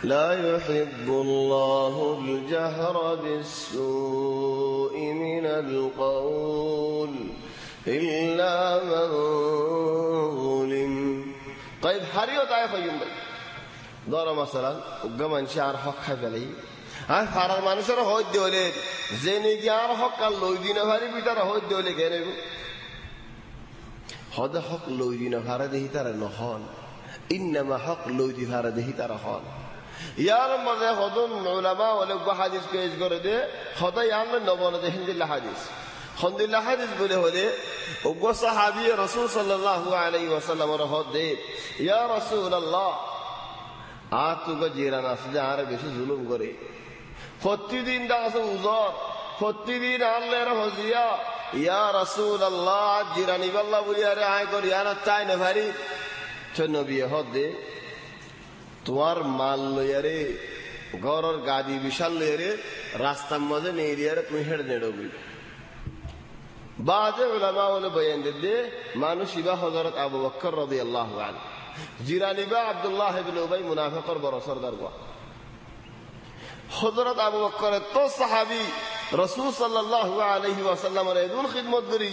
لا يحب الله الجهر بالسوء من القول إلا من ظلم طيب حريو تاي خيم بھائی ধরো মাসালান উগ্গা মানুষ আর হক খাই ফেলাই আর ফারার মানুষের হইত হলে যে নাকি আর হক কাল লই দিন ভারি ভিতরে হইত হলে কেন হদে হক লই দিন ভারে দেহি তারা নহন ইন্নামা হক লই দি ভারে দেহি তারা হন ইয়ার মধ্যে হদন উলামা ওলে হাদিস পেশ করে দে হদা ইয়ার নবনে দে হিন্দিল্লাহ হাদিস হিন্দিল্লাহ হাদিস বলে হলে ওগো সাহাবী রাসূল সাল্লাল্লাহু আলাইহি ওয়াসাল্লামের হদে ইয়া রাসূলুল্লাহ আর তুগো জিরান আছে আর বেশি জুলুম করে প্রতিদিন দাসে উজর প্রতিদিন আল্লাহর হজিয়া ইয়া রাসূলুল্লাহ জিরানি বাল্লাহ বলি আরে আয় করি আর চাই না ভারি তো নবী হদে তোমার মাল লইয়ারে গরর গাদি বিশাল লইয়ারে রাস্তার মধ্যে নিয়ে দিয়ারে তুমি হেঁটে নেড়বি বাজে উলামা বলে বয়ান দে মানুষ ইবা হযরত আবু বকর রাদিয়াল্লাহু আনহু জিরানি বা আব্দুল্লাহ ইবনে উবাই মুনাফিকর বড় সরদার গো হযরত আবু বকরের তো সাহাবী রাসূল সাল্লাল্লাহু আলাইহি ওয়াসাল্লামের এদুন খিদমত করি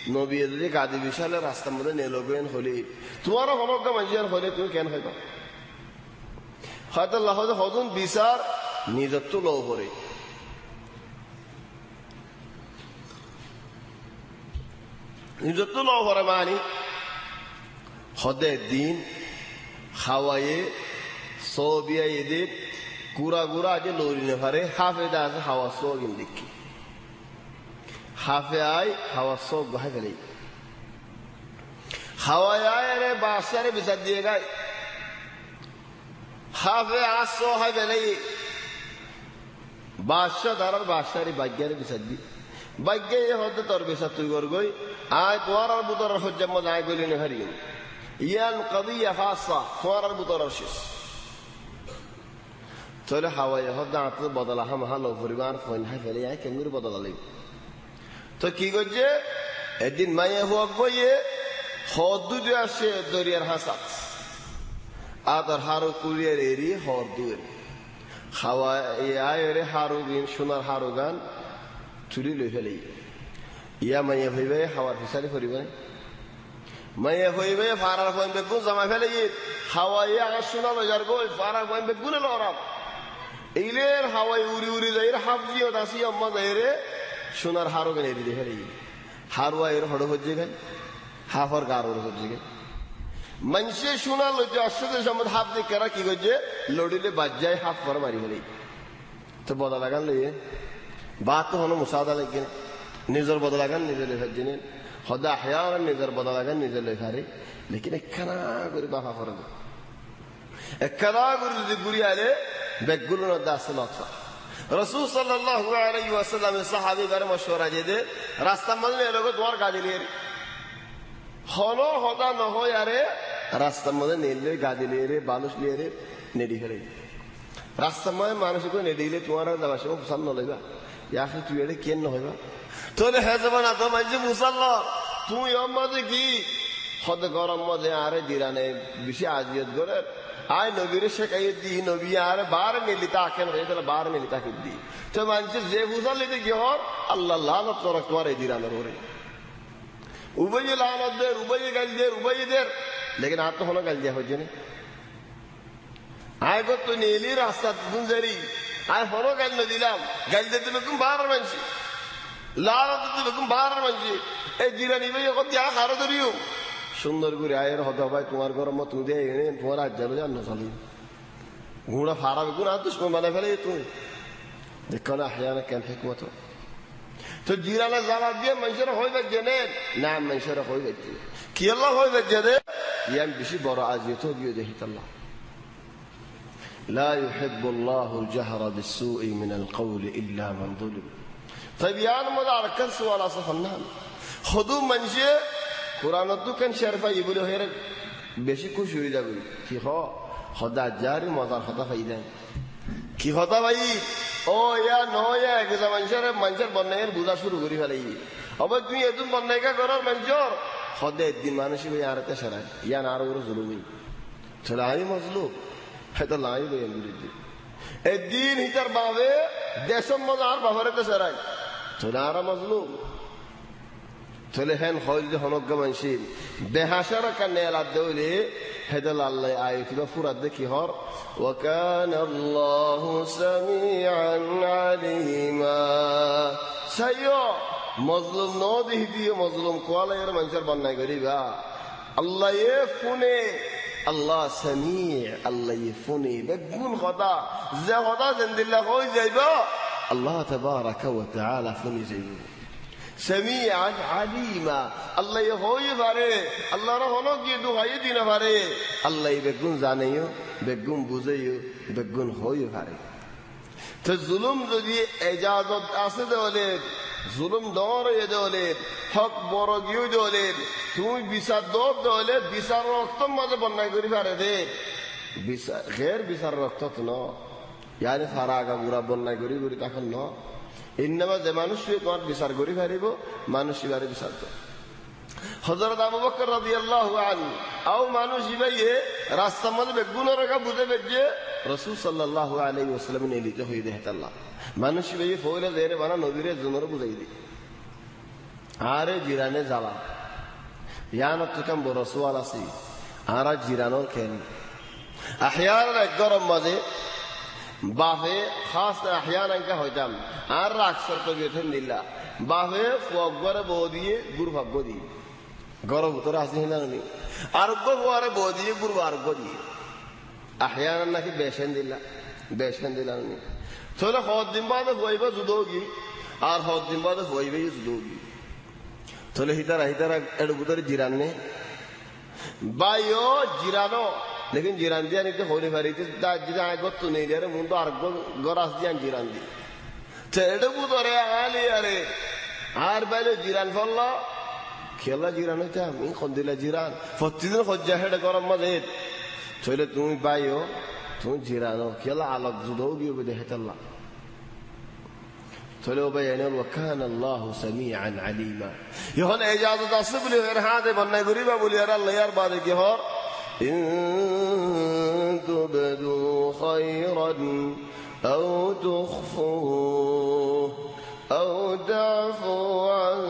নবী যদি গাদি বিশালে রাস্তার মধ্যে নেলবেন হলি তোমারও হমক মাজিয়ার হলে তুমি কেন হইবা হয়তো আল্লাহ হদুন বিচার নিজত্ব লও করে নিজত্ব লও করে মানি হদে দিন খাওয়ায়ে সবিয়া এদের কুড়া গুড়া আজ লৌরি নে পারে হাফেদা আছে হাওয়া সগিন দেখি হাফে আয় হাওয়া সব গায়ে গেলে হাওয়ায় আয় রে বাসারে বিচার দিয়ে গায় হাফে আসো হয় বেলে বাদশাহ ধারার বাদশারি ভাগ্যারে বিচার দি ভাগ্যে হতে তোর বিচার তুই কর গই আয় তোমার আর বুতর হজ্জার মধ্যে আয় গলি নে হারিয়ে ইয়ান কাদিয়া খাসা তোমার আর বুতর শেষ তাহলে হাওয়ায় হতে আত্ম বদলা হাম হালো পরিবার ফোন হাই ফেলে আয় কেমন বদলা লাগবে তো কি করছে একদিন মাইয়ে হুয়াক বইয়ে হদু যে আসে দরিয়ার হাসা আদার হারু কুলিয়ার এরি হর দুয়ের খাওয়া আয় রে হারু গিন সোনার হারু গান চুরি লই ফেলে ইয়া মাইয়া হইবে হাওয়ার ফিসালি করিবে মাইয়া হইবে ফারার ফোন বেগুন জামা ফেলে হাওয়া ইয়া সোনা বাজার গই ফারার ফোন বেগুন লরাম এইলের হাওয়ায় উড়ি উড়ি যাই হাফজিও দাসি আম্মা যাই রে সোনার হারু গান এরি দিয়ে ফেলে হারুয়া এর হড় হচ্ছে গান হাফর গার হচ্ছে গান মানুষে শোনা লজ্জা আসতে সম্মত হাফ দিয়ে কেরা কি করছে লড়িলে বাজ্যায় হাফ করে মারি ফেলে তো বদা লাগান লইয়ে বা তো হনো মুসাদা লাগে নিজের বদা লাগান নিজের লেখার জিনে হদা হায়ার নিজের বদা লাগান নিজের লেখারে লেকিন একখানা করে বাফা করে দেয় একখানা করে যদি ঘুরি আলে ব্যাগগুলোর মধ্যে আসে নকশা রাসূল সাল্লাল্লাহু আলাইহি ওয়াসাল্লামের সাহাবী গারে মশওয়ারা দিয়ে রাস্তার মধ্যে এলোকে তোমার গাড়ি নিয়ে হলো হদা নহয় আরে রাস্তার মধ্যে নেলে গাদি লিয়ে রে বালুস লিয়ে রে নেডি ফেলে রাস্তার মধ্যে মানুষকে নেডিলে তোমার যাবার সময় মুসাল নলইবা ইয়াকে তুই এড়ে কেন নহইবা তোলে হে যাবা না তো মাঝে মুসাল তুই মধ্যে কি হদে গরম মধ্যে আরে জিরানে বেশি আজিয়ত করে আয় নবীরে শেখাই দি নবী আর বার নিলি তাকেন হয়ে তাহলে বার নিলি তাকে দি তো মানুষের যে বুঝাল লিতে কি হর আল্লাহ লানত তোরা তোমার এই জিরানের ওরে উভয় লানত দের উভয় গাল দের উভয় দের লেকিন আর তো হলো গাল দেওয়া হচ্ছে না আয় তো নীলি রাস্তা গুঞ্জারি আয় হলো গাল না দিলাম গাল দিতে বেকুম বাহার মানছি লানত দিতে বেকুম বাহার মানছি এই জিরানি ভাই এখন দিয়া হারো ধরিও সুন্দর করে আয়ের হতে ভাই তোমার গরম তুমি দিয়ে এনে তোমার আজ যাবে জান না চলি ঘোড়া ফাড়া বেগুন আর দুশ্মন বানাই ফেলে তুমি দেখো না হায়ানা কেন হেকমত তো জিরানা জবাব দিয়ে মানুষের হইবে জেনে না মানুষের হইবে কি আল্লাহ হইবে জেনে ইয়াম বেশি বড় আজিয়ত গিয়ে দেখিত আল্লাহ لا يحب الله الجهر بالسوء من القول إلا من ظلم طيب يعني ماذا أركز سؤال أصفنا خذوا منشي قرآن تو كان شرفا يقول هير বেশি খুশি হয়ে যাবে কি খোদা জারি মজার কথা ফাইদা কি কথা ভাই ও ইয়া নয় এক মানুষের বন্যায়ের বুঝা শুরু করি ফেলাই আবার তুমি এদিন বন্যায়িকা করার মানুষের খদে একদিন মানুষ আর এতে সেরাই ইয়ান আরো করে জুলুমি চলে আমি মজলু হয়তো লাই বই বিরুদ্ধে একদিন হিতার বাবে দেশের মজা আর বাবার এতে সেরাই চলে আর মজলু tole hen hoyde honok gamanshi behashara kanela dawli hedal allah ayati ba furad ki hor wa kana allah sami'an alima sayo mazlum no dihdi mazlum koala yer manchar bannai gariba allah ye fune Allah sami' Allah yefuni begun khada za khada zindillah khoy jayba Allah tabaraka wa ta'ala funi jayba sami'an alima Allah yehoy fare Allah ra hono ki duhai dina fare Allah begun zaneyo begun buzeyo begun hoy fare to zulum jodi ijazat ase dole zulum dor ye dole hak borogiyo dole তুমি বিচার দব দলে বিচার রক্ত মাঝে বন্যায় করি পারে দে বিচার গের বিচার রক্ত তো ন ইয়ানি ফারাগা গুড়া বন্যায় করি করি তখন ন ইন্নামা যে মানুষ তোমার বিচার করি পারিব মানুষ ইবারে বিচার তো হযরত আবু বকর রাদিয়াল্লাহু আনহু আও মানুষ ইবাইয়ে রাস্তা মাঝে বেগুন রাখা বুঝে বেজে রাসূল সাল্লাল্লাহু আলাইহি ওয়াসাল্লাম নেলিতে হই দেহত আল্লাহ মানুষ ইবাইয়ে ফওলা দেরে বানা নবীরে জনর বুঝাই দি আরে জিরানে জ্বালা ইয়ানত তুকাম বড় সওয়াল আছে আর জিরানোর কেন احيانا গরম মাঝে বাহে খাস احيانا কা হইতাম আর আকসর তো গেছেন দিল্লা বাহে ফগরে বদিয়ে গুর ভাগ্য দি গরম তো আসে না নি আর গরে বদিয়ে গুর ভাগ্য দি احيانا নাকি বেশন দিলা নি তোরা হদ দিন বাদে হইবা জুদোগি আর হদ দিন বাদে হইবে জুদোগি তোলে হিতারা এড়ু বুতরে জিরান নে বাইও জিরানো लेकिन জিরান দিয়া নিতে হইলে পারিতে দা জিরা গত নেই রে মুন্ড আর গরাস দিয়ান জিরান দি তে এড়ু বুতরে আলি আরে আর বাইলে জিরান ফল্লা খেলা জিরান হইতা আমি খন্দিলা জিরান প্রতিদিন খজ্জা হেড গরম মাঝে তোলে তুমি বাইও তুমি জিরানো খেলা আলোক জুদও গিয়ে বদে হেতাল্লা تلو بيان وكان الله سميعا عليما يهون اجازه تصبلي غير هذا بنا غريبا بولي يا الله يا بعد جهر ان تبدوا خيرا او تخفوه او تعفوا عن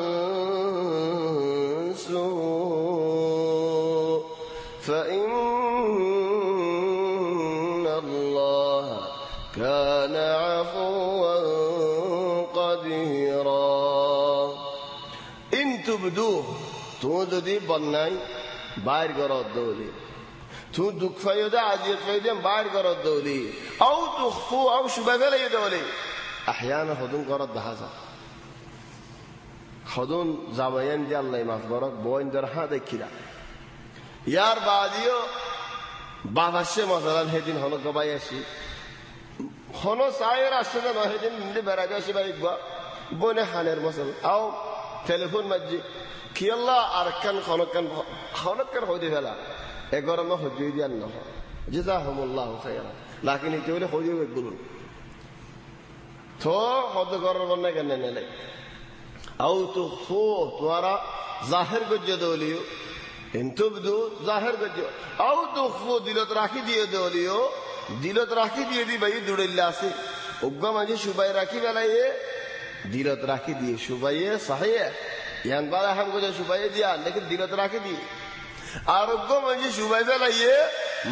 سوء فان الله كان عفوا তু যদি বন্যায় বাইর গরদ দৌলি তু দুঃখ ফাইদা আজিয়ত ফাইদা বাইর গরদ দৌলি আও তুখফু আও শুবাগালে দৌলি احيانا হদুন গরদ দাহাজা হদুন জামায়ান দি আল্লাহ মাফ গরদ বইন দর হা দেখিরা ইয়ার বাদিও বাবাসে মজালান হেদিন হলো গবাই আসি হনো সায়ের আসে না হেদিন নিন্দে বেড়াগে আসি বাইবা বনে হানের মসল আও টেলিফোন মাজি কি আল্লাহ আরকান খনকান হইতে ফেলা এ গরমে হজ্জই দিয়ান না জাযাহুমুল্লাহু খায়রা লাকিন এতে হলে হইও বলুন তো হদ গরম না কেন নেলে আও তুখফু তোরা জাহির গজ্জ দলিও ইনতুবদু জাহির গজ্জ আও তুখফু দিলত রাখি দিয়ে দলিও দিলত রাখি দিয়ে দি ভাই দুড়িল্লা আছে উগ্গা মাঝে সুবাই রাখি বেলায়ে দিলত রাখি দিয়ে সুবাইয়ে সাহিয়ে ইয়ান বালা হাম গজে সুবাইয়ে দিয়া लेकिन দিলত রাখি দিয়ে আরোগ্য মাঝে সুবাই বেলায়ে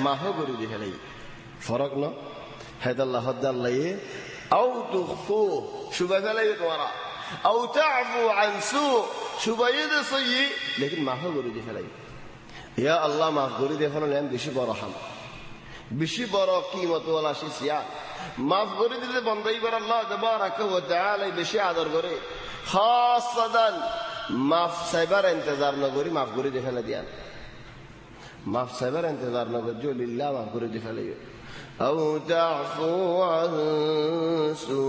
মাহ গরি দি ফেলাই ফরক না হেদাল্লাহ হদাল্লায়ে আও তুখফু সুবাই বেলায়ে তোরা আও তা'ফু আন সু সুবাইয়ে দে সয়ি लेकिन মাহ গরি দি ফেলাই ইয়া আল্লাহ মাফ গরি দে ফেলান এম বেশি বড় হাম বেশি বড় কিমত ওয়ালা শিয়া মাফ করে দিতে বন্দাই করে আল্লাহ তাবারাকা ওয়া তাআলা বেশি আদর করে খাসাদান মাফ সাইবার ইন্তজার না করি মাফ করে দিয়ে ফেলে দিয়ান মাফ সাইবার ইন্তজার না করি লিল্লাহ মাফ করে দিয়ে ফেলে আও তা'ফু আন সু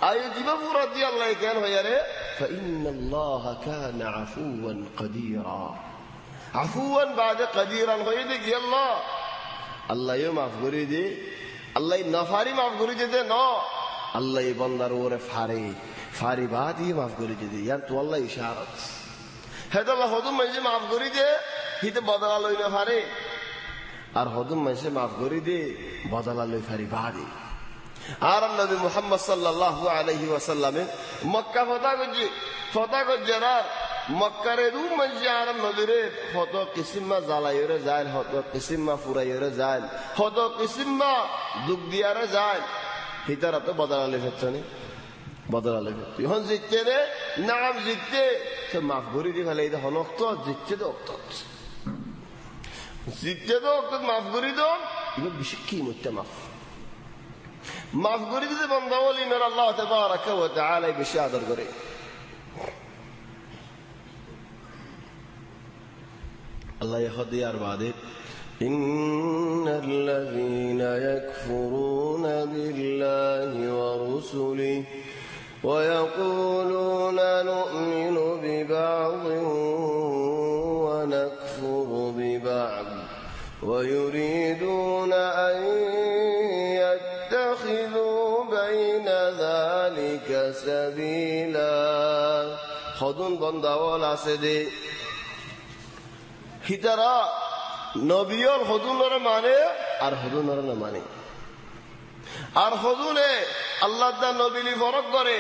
আয় জিবা পুরা দি আল্লাহ কেন হয় রে ফাইন্নাল্লাহা কানা আফুওয়ান কাদিরা আফুওয়ান বাদে কাদিরান হয় দেখি আল্লাহ আল্লাহ মাফ করে দে আল্লাহ নফারি মাফ করে দে ন আল্লাহ বান্দার ওরে ফারি বাদি মাফ করে দে ইয়ার তো আল্লাহ ইশারাত হেদাল্লাহ হদুম মাঝে মাফ করে দে হিতে বদলা লই না ফারে আর হদুম মাঝে মাফ করে দে বদলা লই ফারি বাদি আর নবী মুহাম্মদ সাল্লাল্লাহু আলাইহি ওয়াসাল্লামে মক্কা ফতা গজ্জারার মক্কারে রু মঞ্জে আর নবীরে হত কিসিমা জ্বালাইরে যায়, হত কিসিমা ফুরাইরে যায়, হত কিসিমা দুঃখ দিয়ারে যায়। হিতারা তো বদলালে ফেরছনি বদলালে ফেরত এখন জিততে রে নাম জিততে তো মাফ ভরি দি ফেলে এই হনক তো জিততে তো অক্ত জিততে তো অক্ত মাফ করি দো এগুলো বেশি কি মধ্যে মাফ করে দিতে বন্ধা বলি মেরা আল্লাহ তাবারাকা ওয়া তাআলা বেশি আদর করে। আল্লাহ ইহদিয়ার বাদে ইন্নাল্লাযীনা ইয়াকফুরুনা বিল্লাহি ওয়া রুসুলিহি ওয়া ইয়াকুলুনা নু'মিনু বিবা'দিন ওয়া নাকফুরু বিবা'দ ওয়া ইউরিদুনা আন يتخذوا بين ذلك سبيلا خدون بنداول আছে দে হিতারা নবীর হদুনরে মানে আর হদুনরে না মানে আর হদুনে আল্লাহর দা নবীলি ফরক করে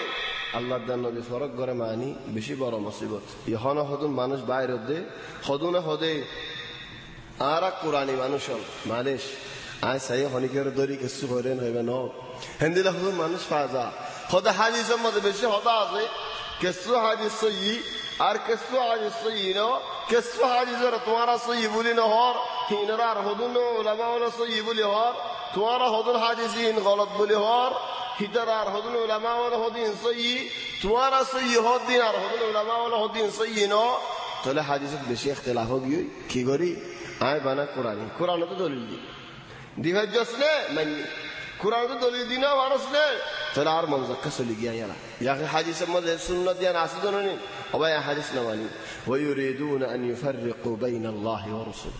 আল্লাহর দা নবী ফরক করে মানি বেশি বড় মুসিবত ইহনা হদুন মানুষ বাইরে দে হদুনে হদে আর কুরআনি মানুষ মালিশ আয় সাই হনিকের দরি কিছু করেন হইবে ন হিন্দিলা হুজুর মানুষ ফাজা খোদা হাদিসের মধ্যে বেশি হদা আছে কিছু হাদিস সহি আর কিছু হাদিস সহি ন কিছু হাদিসের তোমারা সহি বলি ন হর হিনরা আর হদুন উলামা ওলা সহি বলি হর তোমারা হদুন হাদিসিন গলত বলি হর হিতারা আর হদুন উলামা ওলা হদিন সহি তোমারা সহি হদিন আর হদুন উলামা ওলা হদিন সহি ন তাহলে হাদিসের বেশি ইখতিলাফ হবি কি করি আয় বানা কোরআনি কোরআন তো দলিল দি দিভাই জসনে মানি কুরআন তো দলিল দিনা মানুষনে তাহলে আর মনজাক্কা চলি গিয়া ইয়ালা ইয়াকে হাদিসের মধ্যে সুন্নাত ইয়ান আছে তো ননি ওবাই হাদিস না মানি ওয়া ইউরিদুনা আন ইউফাররিকু বাইনা আল্লাহি ওয়া রাসূল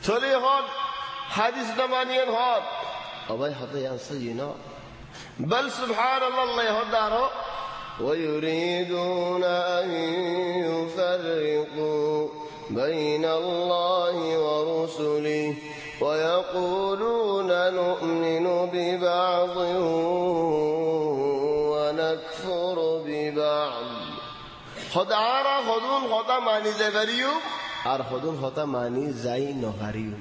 চলে হন হাদিস না মানিয়েন হন ওবাই হতে ইয়ান সহিনা বল সুবহানাল্লাহ আল্লাহ হদারো ওয়া ইউরিদুনা আন ইউফাররিকু بين الله ورسله ويقولون نؤمن ببعض ونكفر ببعض خدعارا خدون خطا ماني زغريو আর خدون خطا ماني زاي نغريو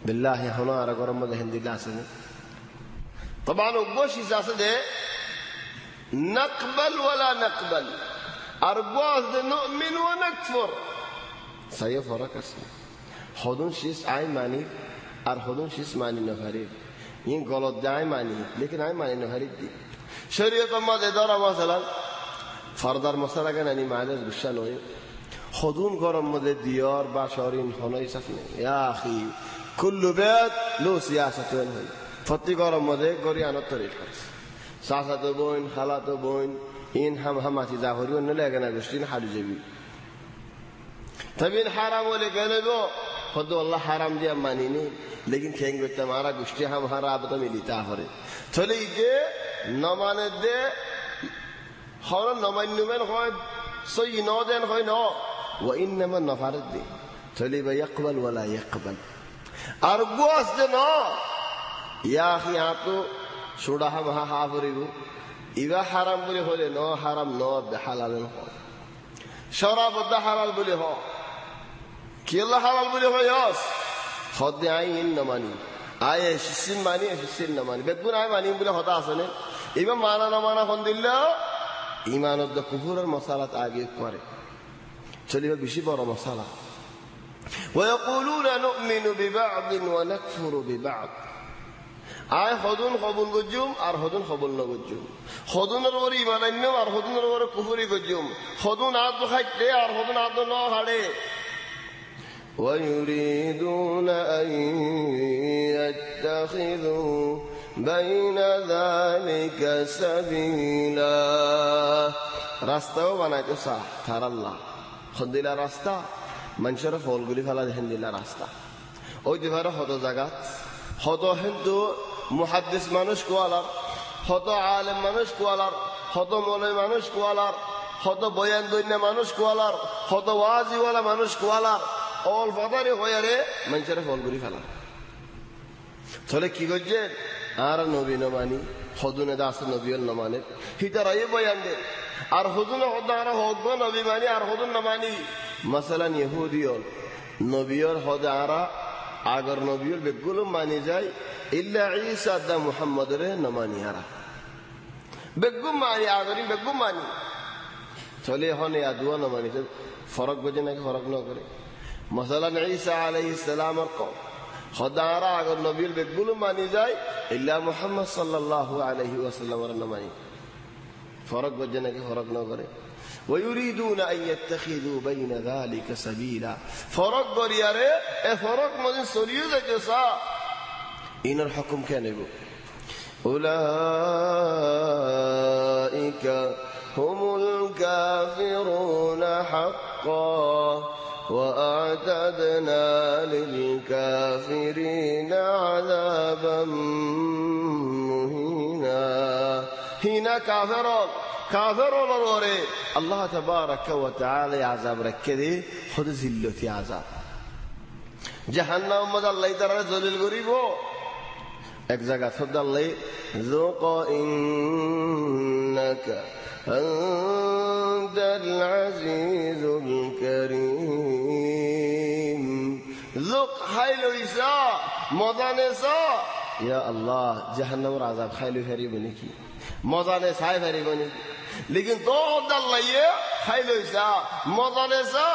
بالله هنا আর গরম মধ্যে হিন্দিলা আছে طبعا وبوشي আছে দে نقبل ولا نقبل আর বাজ দে نؤمن ونكفر সাইয়ে ফরক আছে হদুন শিস আই মানি আর হদুন শিস মানি না হারি ই গলত যায় মানি লেকিন আই মানি না হারি দি শরীয়ত মধ্যে ধরা মাসালান ফরদার মশলা কেন নি মাইলেজ গুসা নয় হদুন গরম মধ্যে দিয়র বা শরিন হনই সাফনে ইয়া আখি কুল্লু বাইত লো সিয়াসাতুন হয় ফতি গরম মধ্যে গরি আনত তরিক করে সাসাতো বোন খালাতো বোন ইন হামাতি জাহরি অন্য লাগে না গুষ্টিন হারি যাবি तबिन हराम बोले कहने दो खुद अल्लाह हराम दिया मानी नहीं लेकिन कहेंगे तुम्हारा गुस्टी हम हराम तो मिलता हरे चले ये न माने दे हर न मान्य में हो सही न देन हो न वो इन्नमा नफारत दे चले भाई यकबल वाला यकबल अरबुआस दे न या यहाँ तो छोड़ा हम हाफरी को इवा हराम बोले होले न हराम न बेहलाल हो शराब दा हलाल बोले हो कि अल्लाह हलाल बोले हो यस खुद आईन न मानी आए शिसिन मानी शिसिन न मानी बेदुन आए मानी बोले होता आसने इबा माना न माना कोन दिल्ला ईमान द कुफर और मसालात आगे करे चलिए बेशी बड़ा मसाला ويقولون نؤمن ببعض ونكفر ببعض আয় হদুন কবুল গজুম আর হদুন কবুল না গজুম হদুনের ওর ঈমান আননো আর হদুনের ওর কুফরি গজুম হদুন আদ খাইতে আর হদুন আদ ন হাড়ে ويريدون أن يتخذوا بين ذلك سبيلا রাস্তাও বানাইতো সাহ তার আল্লাহ খদিলা রাস্তা মানুষের ফলগুলি ফেলা দেখেন দিলা রাস্তা ওই দিবার হত জায়গা হত হিন্দু মুহাদ্দিস মানুষ কোয়ালার হত আলেম মানুষ কোয়ালার হত মৌলবী মানুষ কোয়ালার হত বয়ান দৈন্য মানুষ কোয়ালার হত ওয়াজিওয়ালা মানুষ কোয়ালার অল ফাদারে হয়ে রে মানুষের ফলগুলি ফেলা তাহলে কি করছে আর নবী নমানি হদুনে দাস নবীল নমানে হিতারা এই বয়ান দে আর হদুনে হদারা হদ নবী মানি আর হদুন নমানি মাসালান ইহুদিয়ল নবীর হদারা আগর নবীর বেগুলো মানি যায় ইল্লা ঈসা দা মুহাম্মদের নমানি আরা বেগুম মানি আগরি বেগুম মানি চলে হনে আদুয়া নমানি ফরক বোঝে নাকি ফরক না করে মাসালান ঈসা আলাইহিস সালামের কওম হদারা আগর নবীর বেগুলো মানি যায় ইল্লা মুহাম্মদ সাল্লাল্লাহু আলাইহি ওয়াসাল্লামের নমানি ফরক বোঝে নাকি ফরক না করে ويريدون أن يتخذوا بين ذلك سبيلا فرق برياره فرق مدين سوريوزة جسا إن الحكم كان يقول أولئك هم الكافرون حقا وأعتدنا للكافرين عذابا مهينا هنا كافرون كافرون الوري الله تبارك وتعالى عذاب ركدي خذ زلتي عذاب جهنم مد الله تعالى ذليل غريبو এক জায়গা শব্দ আল্লাহ ذوق إنك أنت العزيز الكريم ذوق حيل إسا مضانسا يا الله جهنم عذاب حيل غريبني কি মজানে ছাই ফেরি বনি लेकिन तो अल्लाह ये खाइलो इसा मजाने सा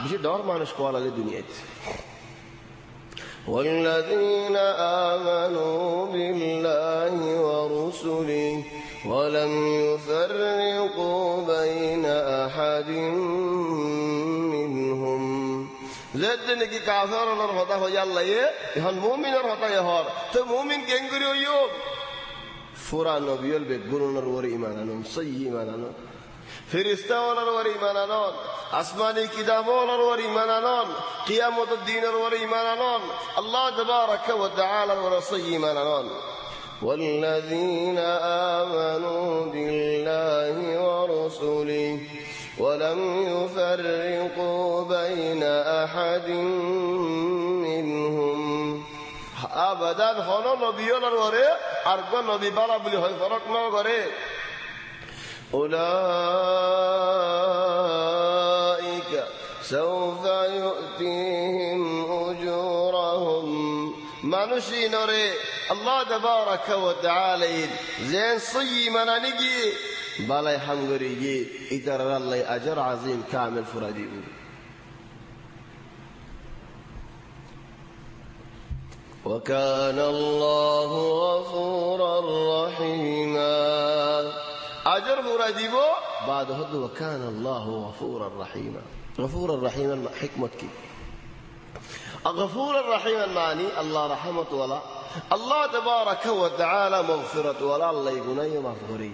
बेशि डर मानुष को वाला दुनिया والذين آمنوا بالله ورسله ولم يفرقوا بين أحد منهم زدني كي كافر और होता हो या अल्लाह ये हम मुमिन और होता है और तो मुमिन केंगरी हो यो ফুরা নবীল বেগুনের ওর ঈমান আনুন সহি ঈমান আনুন ফেরেশতাওয়ালার ওর ঈমান আনুন আসমানি কিতাবওয়ালার ওর ঈমান আনুন কিয়ামতের দিনের ওর ঈমান আনুন আল্লাহ তাবারাকা ওয়া তাআলার ওর সহি ঈমান আনুন والذين آمنوا بالله ورسله ولم يفرقوا بين أحد منهم আবাদান হলো নবীর ওরে আর কোন নবী বালা বলি হয় ফরক না করে উলাইকা সাওফা ইউতিহিম উজুরহুম মানুষিনরে আল্লাহ তাবারাকা ওয়া তাআলা জেন সয়ি মানানিগি বালাই হামগরিগি ইতার আল্লাহ আজর আযীম কামিল ফুরাদি وكان الله غفورا رحيما أجر فراديبو بعد هذا وكان الله غفورا رحيما غفورا رحيما حكمتك غفورا رحيما معني الله رحمة ولا الله تبارك وتعالى مغفرة ولا الله يقني مغفوري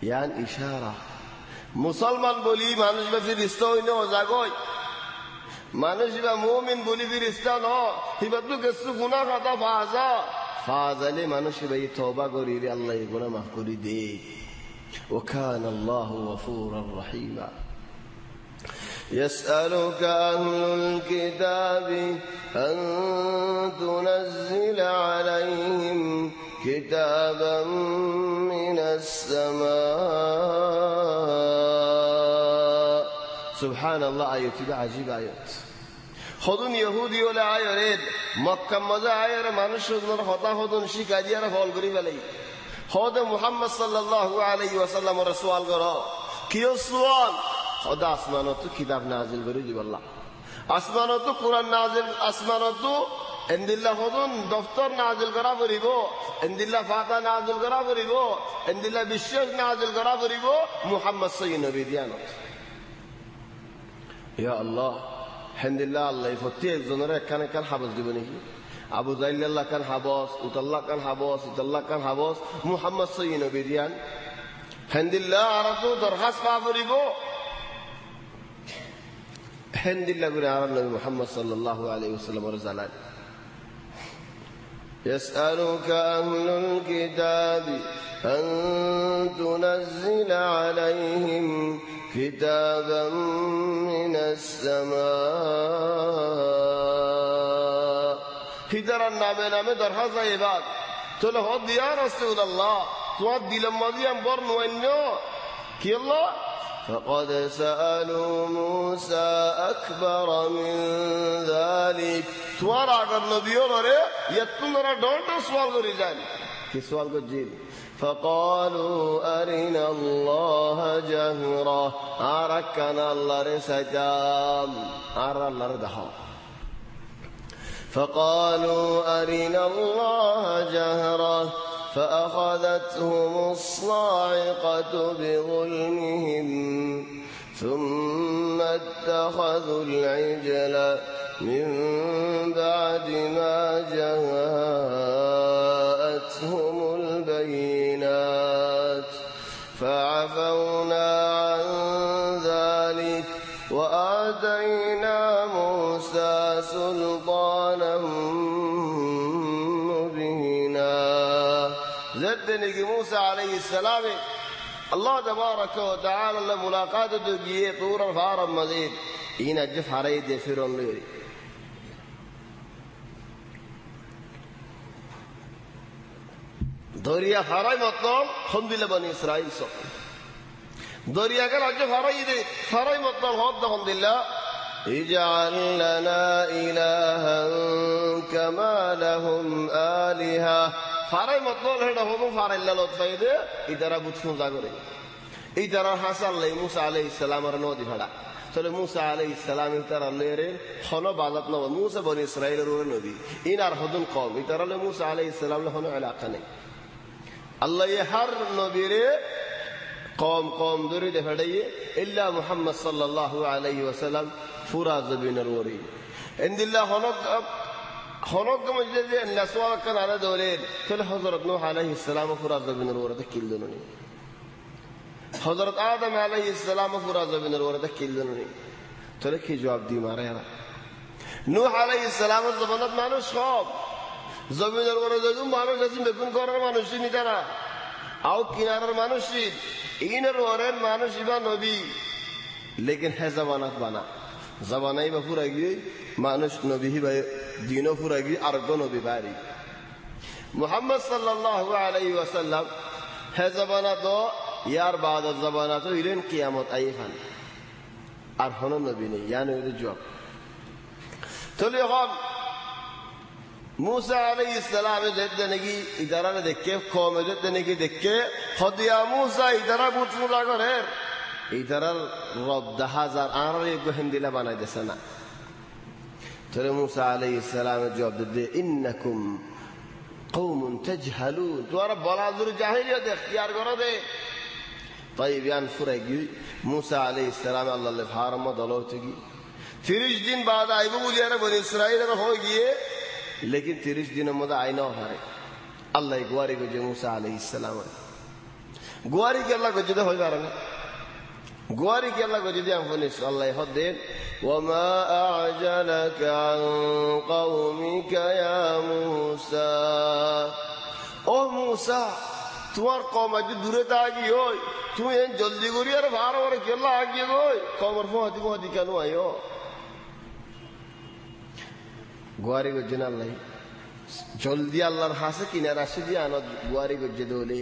يعني إشارة مسلمان بولي مانوش بفرستوي نو زاغوي মানুষ বা মুমিন বলি ফেরেশতা ন হিবাতু কিছু গুনাহ খাতা ফাজালে মানুষ ভাই তওবা করি রে আল্লাহ এই গুনাহ maaf করে দে وكان الله غفورا رحيما يسألك أهل الكتاب أن تنزل عليهم كتابا من السماء سبحان الله آيات عجيب آيات خدون يهودي ولا آيات مكة مزا آيات মানুষ সুন্দর হতা হদন শিকাজিয়ার ফল করি ফেলে خد محمد صلى الله عليه وسلم رسول করো কি সুয়াল খোদা আসমানত কিতাব নাযিল করে দিব আল্লাহ আসমানত কুরআন নাযিল আসমানত এন্দিল্লাহ হদন দফতর নাযিল করা করিব এন্দিল্লাহ ফাতা নাযিল করা করিব এন্দিল্লাহ বিশ্বাস নাযিল করা করিব মুহাম্মদ সাল্লাল্লাহু নবী দিয়ানত ইয়া আল্লাহ হামদুলিল্লাহ আল্লাহ প্রত্যেক জনের একখানে কান হাবস দিব নাকি আবু জাইল্লাহ কান হাবস উতাল্লাহ কান হাবস ইতাল্লাহ কান হাবস মুহাম্মদ সাল্লাল্লাহু নবী দিয়ান হামদুলিল্লাহ আরতো দরখাস্ত পাবরিব হামদুলিল্লাহ গুরে আর নবী মুহাম্মদ সাল্লাল্লাহু আলাইহি ওয়াসাল্লাম জালাল يسألك أهل الكتاب أن تنزل عليهم كتابا من السماء হিতারার নামে নামে দরখাস্ত এবার তোলে হদ দিয়া রাসূলুল্লাহ তোমার দিলাম মাদিয়াম বর্ণন্য কি আল্লাহ فقد سألوا موسى أكبر من ذلك তোমার আগর নবীও রে ইতনারা ডন্টা সওয়াল করে যান কি সওয়াল করছেন فقالوا أرنا الله جهرة أركنا الله رسجام أرى الله ردها فقالوا أرنا الله جهرة فأخذتهم الصاعقة بظلمهم ثم اتخذوا العجل من بعد ما جاءتهم البينات فعفونا عن ذلك وآتينا موسى سلطانا مبينا زدني موسى عليه السلام الله تبارك وتعالى لملاقاته جيه طور الفارم مزيد إن أجف حريد فرون ليري দরিয়া ফারাই মতলব খন্দিলে বনি ইসরাইল সব দরিয়া কে রাজ্য ফারাই দে ফারাই মতলব হদ খন্দিল্লা ইজআল লানা ইলাহান কামা লাহুম আলিহা ফারাই মতলব হেডা হবো ফারাইল্লা লত ফাইদে ইদারা বুঝু জাগরে ইদারা হাসাল লাই মুসা আলাইহিস সালামের নদী ভাড়া চলে মুসা আলাইহিস সালাম ইতারা লেরে হন বাজাত নব মুসা বনি ইসরাইলের নবী ইনার হদুন কওম ইতারা লে মুসা আলাইহিস সালাম লে হন এলাকা নেই আল্লাহ হর নবীরে কম কম দূরে দেখাইয়ে ইল্লা মুহাম্মদ সাল্লাল্লাহু আলাইহি ওয়াসাল্লাম পুরা জবিনের ওরে ইনদিল্লাহ হনক মজদে নসওয়া কানা দৌলে চলে হযরত নূহ আলাইহিস সালাম পুরা জবিনের ওরে কিলদননি হযরত আদম আলাইহিস সালাম পুরা জবিনের ওরে কিলদননি চলে কি জবাব দি মারে নূহ আলাইহিস সালামের জমানাত মানুষ সব জমিনের উপরে যখন মানুষ আছে বেগুন করার মানুষই নি তারা আও কিনারার মানুষই ইনের ওরের মানুষ ইবা নবী লেকিন হে জবানাত বানা জবানাই বা পুরা গিয়ে মানুষ নবী ভাই দিনও পুরা গিয়ে আর গো নবী বাড়ি মুহাম্মদ সাল্লাল্লাহু আলাইহি ওয়াসাল্লাম হে জবানা তো ইয়ার বাদ জবানা তো ইলেন কিয়ামত আইখান আর হন নবী নেই ইয়ানো এর জবাব চলে এখন موسى عليه السلام جدنے کی ادارہ نے دیکھے قوم جدنے کی دیکھے خود یا موسى ادارہ بوتھو لگا رے ادارہ رب 10000 آرے کو ہندلا بنا دسنا تو موسى علیہ السلام جواب دے انکم قوم تجهلون تو رب بلا ذر جاہلیت اختیار کرو دے طيب یان فرگی موسى علیہ السلام اللہ نے حرم دلوت کی 30 दिन बाद आइबो बोलिया रे बनी इस्राइल हो गए लेकिन 30 दिनों मध्य आईना है अल्लाह गुआरी को मूसा अलैहिस सलाम गुआरी के अल्लाह को जदे हो बारन गुआरी के अल्लाह को जदे हम फनिस अल्लाह हदे वमा अअजलका अन कौमिका या मूसा ओ मूसा तुम्हार कौम आज दूरे ता गई हो तू ये जल्दी करी यार बाहर और के अल्लाह आ गई हो कौमर फोहदी कनो आयो गुआरी को जना लाई जल्दी अल्लाहर हासे किनार আসে যে আনত গুয়ারি গজে দলে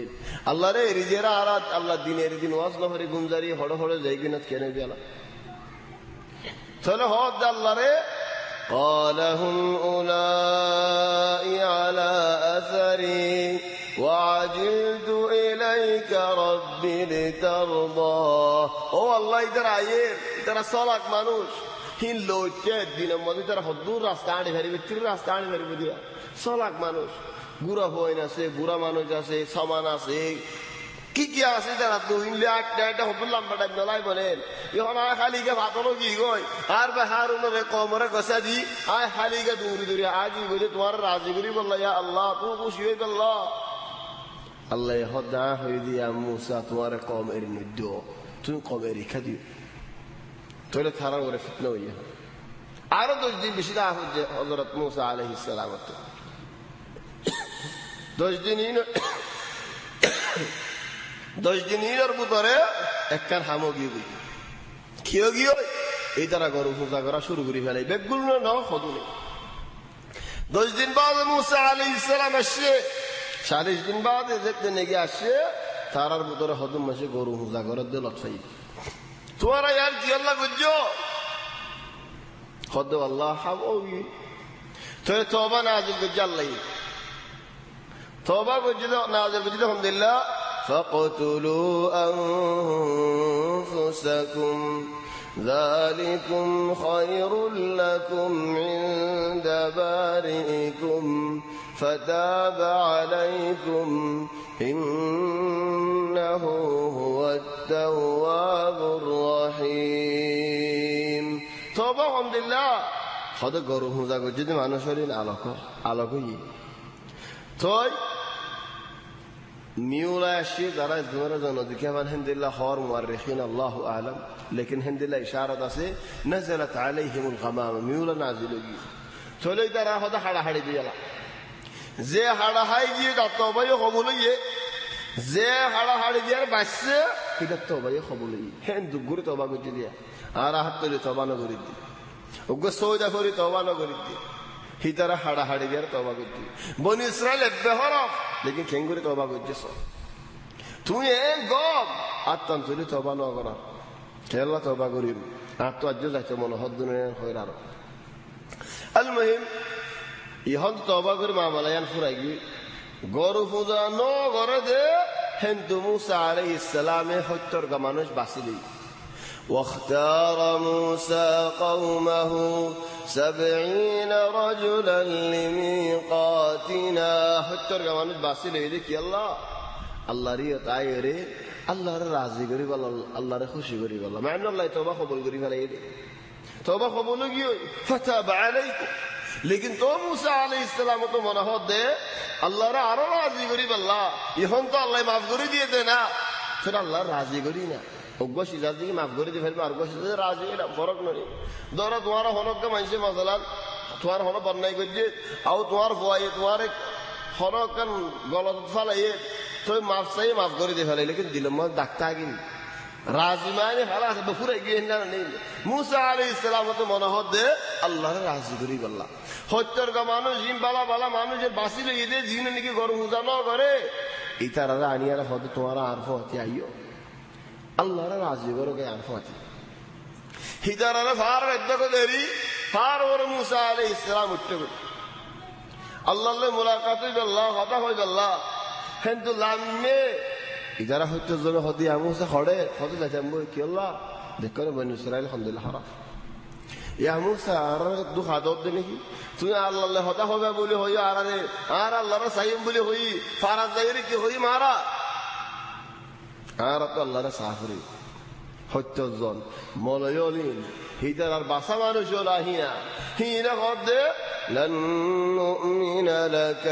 আল্লাহ রে রিজেরা আরাত আল্লাহ দিনের দিন ওয়াজ না হরে গুমজারি হড় হড় যাইগিনা কেন বিয়ালা চলো হদ আল্লাহ রে قالهم أولئي على أثري وعجلت إليك ربي لترضى ও আল্লাহ ইদার আয়ে ইদার সালাক মানুষ হিন লোকে দিনের মধ্যে তারা হদ্দুর রাস্তা আড়ে ভারিবে তির রাস্তা আড়ে ভারিবে দিয়া সলাক মানুষ গুড়া হইন আছে বুড়া মানুষ আছে সমান আছে কি কি আছে তারা তো ইনলে একটা হদ্দুর লম্বা টাইম নলাই বলেন এখন আয় খালিকে ভাতলো কি গই আর বা হারুনরে কমরে গসা দি আয় খালিকে দূরি দূরি আজি বলে তোমার রাজি করি বললা ইয়া আল্লাহ তুমি খুশি হই আল্লাহ আল্লাহ হদা হই দিয়া মুসা তোমার কম এর নিদো তুমি কম এর খাদিও তোলে থারা ওরে ফিতনা হইয়া আরো 10 দিন বেশি দা হচ্ছে হযরত মুসা আলাইহিস সালাম 10 দিন ইনর ভিতরে একখান হামগি গই কিও গিও এই তারা গরু পূজা করা শুরু করি ফেলাই বেগুল না খদুনে 10 দিন বাদে মুসা আলাইহিস সালাম আসছে, 40 দিন বাদে যেতে নেগে আসছে, তারার ভিতরে হদম মাসে গরু হুজা করে দিল লটফাই। তোমারা ইয়ার কি আল্লাহ বুঝছো? হদ আল্লাহ হাবি তো তওবা নাজিল করছে আল্লাহ, তওবা করছে নাজিল করছে আলহামদুলিল্লাহ। ফাকতুলু আনফুসাকুম যালিকুম খায়রুল লাকুম ইনদা বারিকুম ফাতাবা আলাইকুম ইন্নাহু হুয়াত তাওয়াবুর রহিম। তওবা আলহামদুলিল্লাহ হদ গরু হুজা করছে যদি মানুষের আলোক হই তই মিউলা আসি যারা তোমার জন্য দেখে আমার হিন্দিল্লাহ হর মুআররিখিন আল্লাহু আ'লাম, লেকিন হিন্দিল্লাহ ইশারাত আছে নাযালাত আলাইহিমুল গামাম, মিউলা নাজিল হই চলে তারা হদ হাড়াহাড়ি দিয়ালা, যে হাড়াহাড়ি দিয়ে তার তওবাই কবুল হইয়ে, যে হাড়াহাড়ি দিয়ার বাঁচছে এটা তওবাই কবুল হই। হেন দুগুরে তওবা করতে দিয়া আর হাত তুলে তওবা না করি দি, ওগো সৌদা করি তওবা না করি দি, হিতারা হাড়াহাড়ি দিয়ার তওবা করতে। বনি ইসরাইল বেহরফ লেকিন খেঙ্গুরি তওবা করছিস তুই গম আত্মান তুলি তওবা ন করা খেলা তওবা করিম আর তো আজ যাইতে মনে হদ দুনিয়া হইর আর আল মুহিম ইহন তওবা করে মামালায়ান ফুরাই গি গরু পূজা ন করে দে হিন্দু মুসা আলাইহিস সালামে 70 গা মানুষ বাঁচিলি। واختار موسى قومه 70 رجلا لميقاتنا 70 গা মানুষ বাঁচিলি দেখি আল্লাহ আল্লাহর তাই রে আল্লাহর রাজি করি বল, আল্লাহর খুশি করি বল, মানে আল্লাহ তওবা কবুল করি ফেলাই রে, তওবা কবুল কি ফাতাবা আলাইকুম। লেকিন তো মুসা আলাইহিস সালাম তো মনে হদে আল্লাহর আরো রাজি করি বল্লা, এখন তো আল্লাহ মাফ করে দিয়ে দে না, সেটা আল্লাহর রাজি করি না অজ্ঞ সিজার দিকে মাফ করে দিয়ে ফেলবে, আর সিজার রাজি এটা ফরক নয়। ধরো তোমার হনক মানছে মাসালান তোমার হন বন্যায় করছে আও তোমার বয়ে তোমার হনক গলত ফালাইয়ে তো মাফ চাই মাফ করে দিয়ে ফেলাই, লেকিন দিল মা ডাক্তার গিন রাজি মানে ফেলা আছে বফুরে গিয়ে না নেই। মুসা আলাইহিস সালাম তো মনে হদে আল্লাহর রাজি করি বল্লা, 70 গা মানুষ জিম বালা বালা মানুষের বাঁচি লই দে জিনে নাকি গরু পূজা ন করে ইতারা আনিয়ার হদ তোমার আরফ হতে আইও আল্লাহর রাজি করো কে আরফ হতে হিদারা ফার এদ্দক দেরি ফার ওর মুসা আলাইহিস সালাম উঠতে আল্লাহর মুলাকাত হই আল্লাহ কথা হই আল্লাহ কিন্তু লামে ইদারা হইতো জমে হদি আমুসা খড়ে হদি যাইতাম কি আল্লাহ দেখো বনি ইসরাইল আলহামদুলিল্লাহ হারাফ ইয়া মুসা আর দুঃখ আদব দে নাকি তুই আল্লাহ হতা হবে বলে হই আর আর আল্লাহর সাইম বলে হই ফারাজ যাইরে কি হই মারা আর তো আল্লাহর সাফরি হইতো জন মলয়লিন হিদার আর বাসা মানুষ লাহিনা হিনা হদে لن نؤمن لك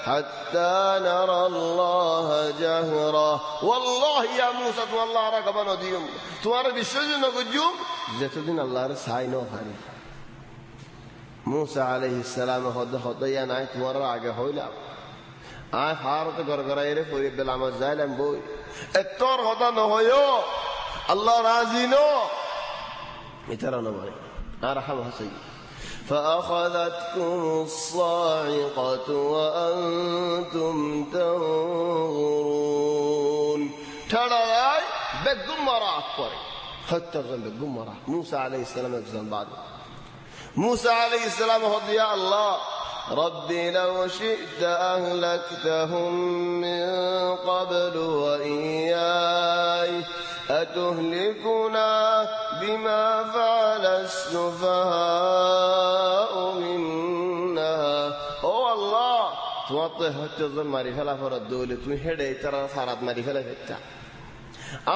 حتى نرى الله جهرة والله يا موسى والله رغبنا ديم তোমার বিশ্বাস না করজুম যতদিন আল্লাহর সাই না হয়। মুসা আলাইহিস সালাম হদয়া নাই তোমার আগে হইলা আয় হারত গরগরাই রে পরে বেলাম যাইলাম বই এতর হদা ন হয়ো আল্লাহ রাজি নো ইতারা না মানে আর হাম হাসাই فأخذتكم الصاعقة وأنتم تنظرون تراي بقمرة أكبر حتى بقمرة موسى عليه السلام يكزن بعد موسى عليه السلام هدي يا الله ربي لو شئت أهلكتهم من قبل وإياي أتهلكنا بما فعل السفهاء منا أو الله তোমার হচ্ছে মারি ফেলা ফরাত দৌলে তুমি হেডে তারা ফারাত মারি ফেলা ফেলতা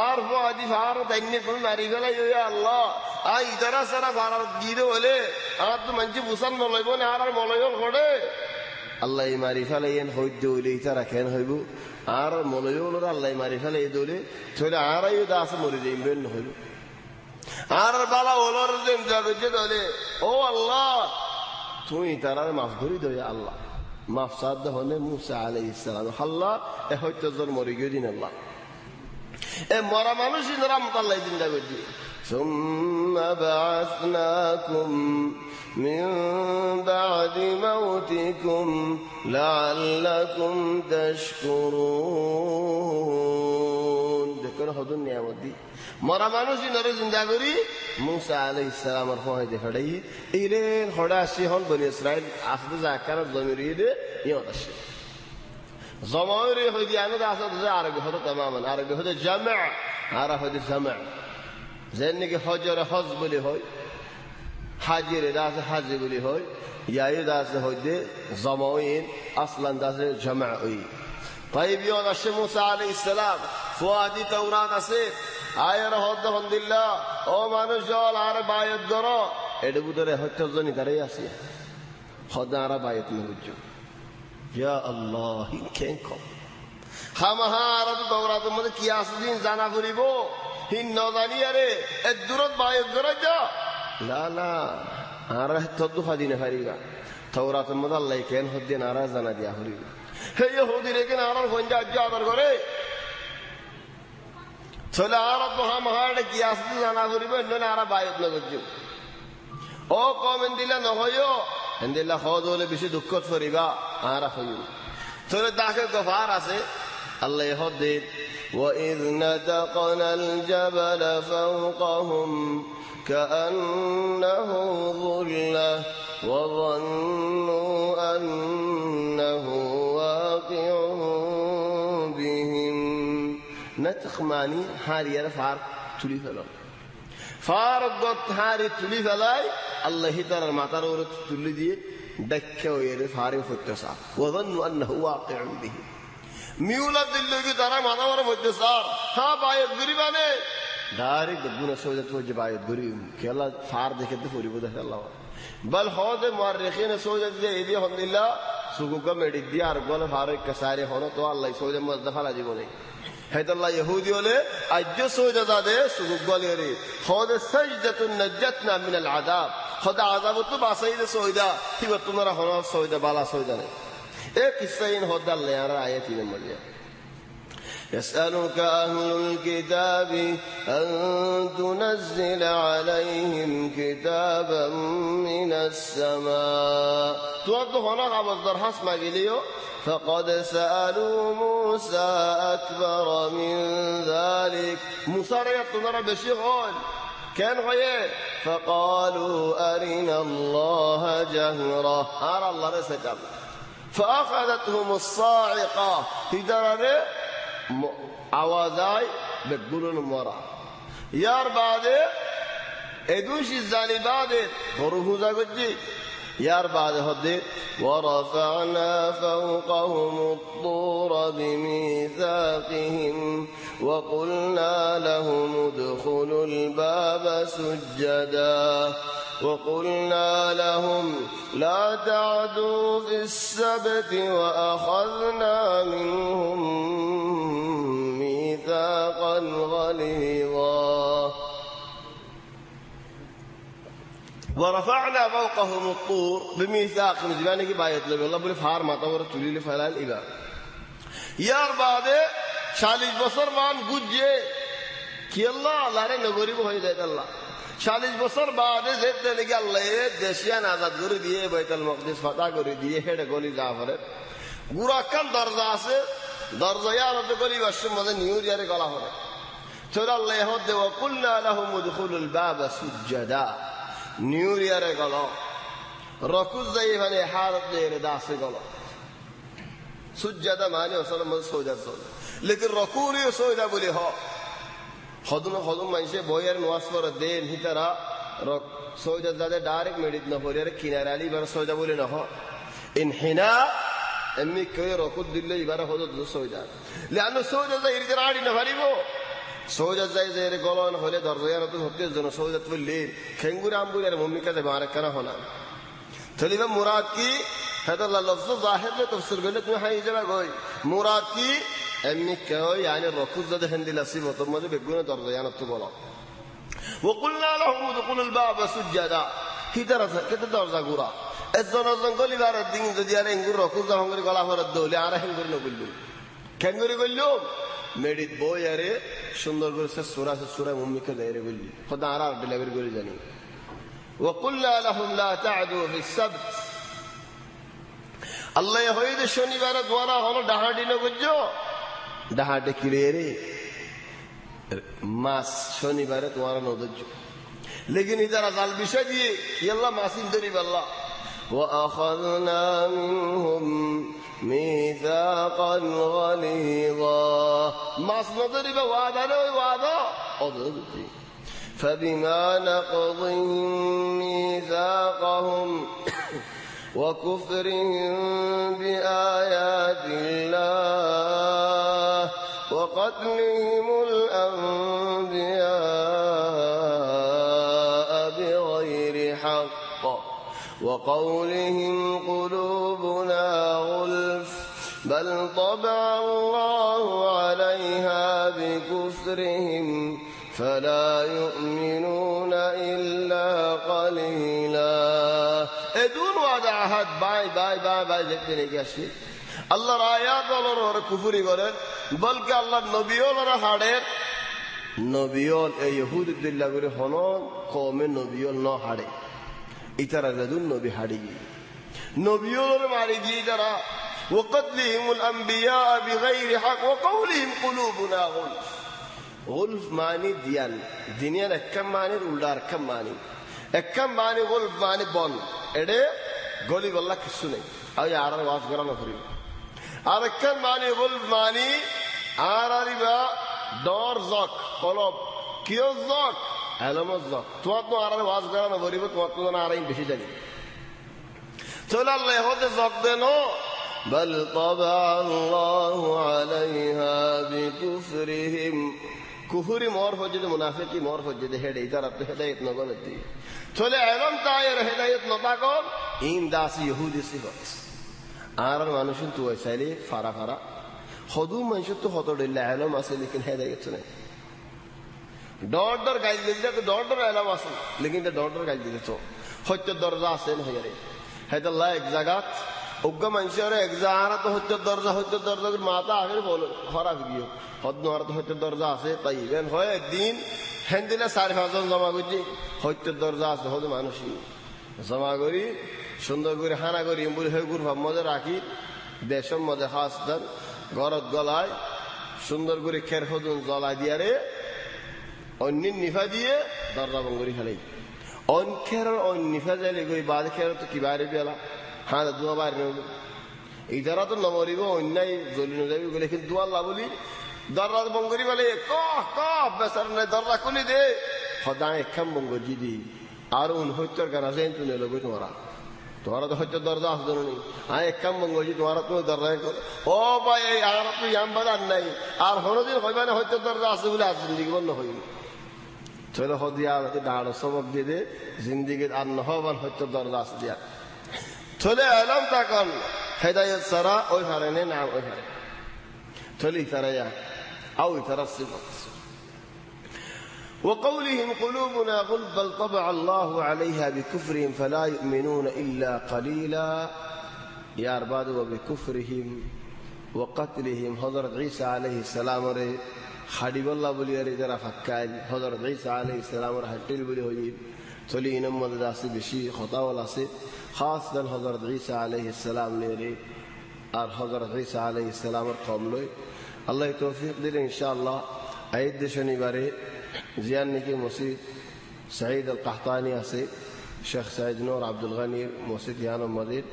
আর আজি ফারাত এনে তুমি মারি ফেলাই আল্লাহ আই যারা সারা ফারাত গিরে হলে আর তো মানুষ বুসান নলইব না আর মলয়ল করে আল্লাহ মারি ফেলাইন হইত দৌলে তারা কেন হইব আর মলয়ল আল্লাহ মারি ফেলাই দৌলে চলে আর দাস মরে যাইবেন হইল আর বালা ওলর দেন যাবে দলে ও আল্লাহ তুমি তারার মাফ করি দে আল্লাহ মাফ সাদ হনে মুসা আলাইহিস সালাম আল্লাহ এ হয়তো জন মরে গিয়ে আল্লাহ এ মরা মানুষ ইনরাম আল্লাহ জিন্দা করে দিয়ে ثم بعثناكم من بعد موتكم لعلكم تشكرون দেখুন হদুন নিয়ামত দি মরা মানুষ নরে জিন্দা করি মুসা আলাইহিস সালামের ফয় দেখাই ইরেন হড়াসি হন বনি ইসরাইল আসবে জাকার জমিরি দে ইয়দাসে জমাইরে হইদি আনো দাসা দে আরবি হতো तमाम আরবি হতো জামা আর হতো জামা যেনকে হজর হজ বলি হয় হাজির দাস হাজি বলি হয় ইয়াই দাস হইদে জমাইন আসলান দাস জামা ওই طيب ইয়দাসে মুসা আলাইহিস সালাম ফুয়াদি তাওরাত আছে আয়ার হদ হন্দিল্লাহ ও মানুষ জল আর বায়াত করো এর ভিতরে হত্যজনি করে আছে হদার বায়াত নবুজ ইয়া আল্লাহ কেন কম খামাহার তাওরাত মধ্যে কি আছে দিন জানা করিব হিন ন জানি আরে এ দূরত বায়াত করে যা লা লা আর হত্যদু হাদিনে হারিবা তাওরাত মধ্যে আল্লাহ কেন হদ্দে নারাজ জানা দিয়া হরিব হে ইহুদি রেকে নারাজ গঞ্জা আদর করে চলে আর মহামহারে কি আসতে জানা করিব এনে আর বায়ত না করছো ও কম এন্দিলা নহয়ো এন্দিলা হদ হলে বেশি দুঃখ করিবা আর হইও চলে দাকে গফার আছে আল্লাহ হদ দে وَإِذْ نَتَقْنَا الْجَبَلَ فَوْقَهُمْ كَأَنَّهُ ظُلَّةٌ وَظَنُّوا أَنَّهُ واقع بهم نتخ معنی হারিয়ার ফার তুলি ফেলো ফারগত হারি তুলি ফেলাই আল্লাহ তাআলার মাথার উপরে তুলি দিয়ে দেখে ওর ফারে ফুটতেসা ওয়াযন্নু আন্নাহু ওয়াকিউন বিহি মিউলা দিল্লুকি তারা মাথা উপরে ফুটতেসা হ্যাঁ বায়াত গরিবানে ডাইরেক্ট গুনাহ সওজা তো যে বায়াত গরিব কেলা ফার দেখে তো পরিব দেখে আল্লাহ বল হদে মুআররিখিন সওজা দিয়ে এই আলহামদুলিল্লাহ সুগুগা মেডি দিয়ে আর গলে ফারে কাসারে হলো তো আল্লাহ সওজা মুজদাফালা জীবনে হেদাল্লাহ ইহুদি হলে আজ সওজা দে সুগুগ বলে রে হদে সাজদাতুন নাজাতনা মিনাল আযাব হদা আযাব তো বাসাই দে সওজা ঠিক তোমরা হলো সওজা বালা সওজা নে এক কিসাইন হদাল্লাহ আর আয়াতি নম্বর يسألك أهل الكتاب أن تنزل عليهم كتابا من السماء توضح هنا عبد درحس ما قليو فقد سألوا موسى أكبر من ذلك موسى ريطنا بشيغون كان غير فقالوا أرنا الله جهرة أرى الله رسكب فأخذتهم الصاعقة هدرر আওয়াজাই বেগুরুন মরা ইয়ার বাদে এদুশি জানি বাদে বড় হুজা গজি ইয়ার বাদে হদে ওয়ারাফা'না ফাওকাহুমুত তুরা বিমিসাকিহিম ওয়া কুলনা লাহুম উদখুলুল বাবা সুজ্জাদা وقلنا لهم لا تعدوا في السبت وأخذنا منهم ميثاقا غليظا ورفعنا فوقهم الطور بميثاق مزبانه کی بایت لگے اللہ بولے فار ماتا ور تلیل فلال ایبا یار بعد 40 বছর মান গুজে কি আল্লাহ আল্লাহরে নগরী হয়ে যায় আল্লাহ 40 বছর বাদে যেতে লাগি আল্লাহ দেশিয়ান আজাদ করে দিয়ে বাইতুল মাকদিস ফাতা করে দিয়ে হেডে গলি জাফরে গুরাকান দরজা আছে দরজা ইয়ারত গলি বাসম মধ্যে নিউর ইয়ারে গলা হরে চল আল্লাহ হদে ওয়া কুলনা লাহুম উদখুলুল বাবা সুজ্জাদা নিউর ইয়ারে গলা রকুজ যাই মানে হারত এর দাসে গলা সুজ্জাদা মানে আসলে মধ্যে সোজা চলে লেকিন রকুরি সোজা বলি হ হদুন হদুন মাইসে বইয়ের নোয়াজ পর দেন হিতারা সৌজা যাদের ডাইরেক্ট মেডিত না পড়ে কিনারে আলি এবার সৌজা বলে না ইনহিনা এমনি কে রকুদ দিলে এবার হদুন সৌজা লেআনো সৌজা যাই এর আড়ি না পারিব সৌজা যাই যে এর গলন হলে দরজা নতুন হতে জন সৌজা বললে খেঙ্গুর আমগুর আর মম্মি কাছে মারে কেন হনা তলিবা মুরাদ কি হেদাল্লাহ লফজ জাহির লে তাফসীর গলে তুমি হাই যাবা গই মুরাদ কি এমনি কেউ يعني রকুজ যাদের হেন্দিল আসিব তোমাদের বেগুন দরজা জানাত বলো وقلنا لهم ادخلوا الباب سجدا কিতারা কেতে দরজা গুরা এজন জঙ্গলি বার দিন যদি আর এঙ্গুর রকুজ হঙ্গরি গলা ভরে দলে আর হেঙ্গুর ন বললু কেঙ্গুরি বললু মেডিত বই আরে সুন্দর করে সূরা মুম্মিকে দেরে বললি খোদা আর ডেলিভারি করে জানি وقلنا لهم لا تعدوا في السبت আল্লাহ হইতে শনিবারে দোয়ারা হলো ডাহাডি নগজ ডাহাডে কিরে মাস শনিবারে তোমার নদজ লেকিন ইদারা জাল বিষয় দিয়ে কি আল্লাহ মাসিন ধরিব আল্লাহ وأخذنا منهم ميثاقا غليظا মাস নদরিব ওয়াদা নয় ওয়াদা অদরতি فبما نقضهم ميثاقهم وكفرهم بآيات الله وقتلهم الأنبياء بغير حق وقولهم قلوبنا غلف بل طبع الله عليها بكفرهم فلا يؤمنون إلا قليلا এদুন ওয়াদা আহাদ বাই বাই বাই বাই দেখতে রেখে আসি আল্লাহর আয়াত ওরা কুফরি করেন বলকে আল্লাহর নবীও ওরা হাড়ের নবীও এই ইহুদিল্লাহ করে হন কমে নবীও ন হাড়ে ইতারা যাদুন নবী হাড়ি গিয়ে নবীও মারি গিয়ে যারা وقتلهم الأنبياء بغير حق وقولهم قلوبنا غلف غلف معنی دیان دنیا اکم معنی উল্টা আরেকম মানি اکم معنی غلف معنی বন এডে গলি গল্লা কিছু নেই আর আর ওয়াজ করা না করি আরেকম মানি غلف মানি আর আরিবা ডর জক কলব কিও জক এলমজ জক তোমার তো আর ওয়াজ করা না করিব তোমার তো না আরই বেশি জানি চল আল্লাহ হতে জক দেন بل طبع الله عليها بكفرهم কুফরি মর হজ্জে মুনাফিকি মর হজ্জে হেডে ইতার আপনি হেদায়েত নগলতি চলে এলম তায়ের হেদায়েত নতাকল ইন দাস ইহুদি সিফত আর মানুষ তো ওইসাইলে ফারা ফারা হদু মানুষ তো হতডেলা এলম আছে লেকিন হেদায়েত নাই ডর গাইল দিলে তো ডর এলম আছে লেকিন ডর গাইল দিলে তো হত্য দরজা আছে হইরে হেদাল্লাহ এক জায়গাত উগ্র মানুষের এক জায়গা তো হত্য দরজা মাথা আগে বলো খারাপ গিয়ে হদ্দ তো হত্য দরজা আছে তাই ইভেন হয় একদিন হেন দিলে 4-5 জন জমা করছি হত্য দরজা আছে হয়তো মানুষই জমা করি সুন্দর করে হানা করি বলে হয়ে গুর ভাব মজা রাখি দেশের মধ্যে হাস দেন গরত গলায় সুন্দর করে খের হদুন জ্বলাই দিয়ে রে অন্য নিফা দিয়ে দরজা বঙ্গরি ফেলাই অনখের নিফা যাইলে করি বাদ খের তো কি বাইরে পেলা হ্যাঁ দোয়া বাইরে নেব ইদারা তো নমরিব অন্যায় জ্বলি যাবি বলে কিন্তু দোয়া আল্লাহ বলি দরজা বঙ্গরি বলে বেচার নাই দরজা খুলি দে সদায় এখান বঙ্গজি দি আর হত্যার গান আছে তুলে লোক তোমারা তো হত্যার দরজা আসতো নি হ্যাঁ একাম বঙ্গজি তোমারা তুমি দরজা ও ভাই আর তুই আমবাদ নাই আর হরদিন হইবা না হত্যার দরজা আছে বলে আজ জিন্দিগি বন্ধ হইনি চলে হদিয়া ডাড় সবক দিয়ে দে জিন্দিগি আর নহবান হত্যার দরজা আছে দিয়া চলে এলাম তখন হেদায়ত সারা ওই হারে নে না ওই হারে চলে ইতারা আও ইতারা সিফত وقولهم قلوبنا غلف بل طبع الله عليها بكفرهم فلا يؤمنون إلا قليلا يا أرباد وبكفرهم وقتلهم حضرت عيسى عليه السلام خادم الله بلي رجلا فكال حضرت عيسى عليه السلام حتى بلي هجيب تولي إنما داسي بشي خطا ولا سي خاصة حضرت عيسى عليه السلام لري আর হযরত ঈসা আলাইহিস সালামের কওম লই আল্লাহ তৌফিক দিলে ইনশাআল্লাহ ঈদ শনিবারে জিয়ান নিকি মসজিদ সাঈদ আল কাহতানি আছে শেখ সাঈদ নূর আব্দুল গনির মসজিদ ইয়ান মসজিদ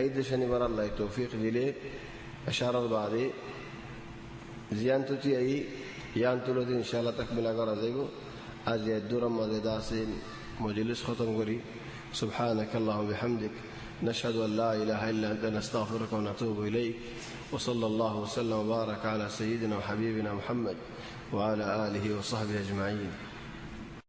ঈদ শনিবার আল্লাহ তৌফিক দিলে ইশারার বাদে জিয়ান তুতি ইয়ান তুলতে ইনশাআল্লাহ তাকমিলা করা যাইব আজ দূর মসজিদ আছে মজলিস খতম করি সুবহানাকাল্লাহু বিহামদিক نشهد أن لا إله إلا أنت نستغفرك ونتوب إليك وصلى الله وسلم وبارك على سيدنا وحبيبنا محمد وعلى آله وصحبه أجمعين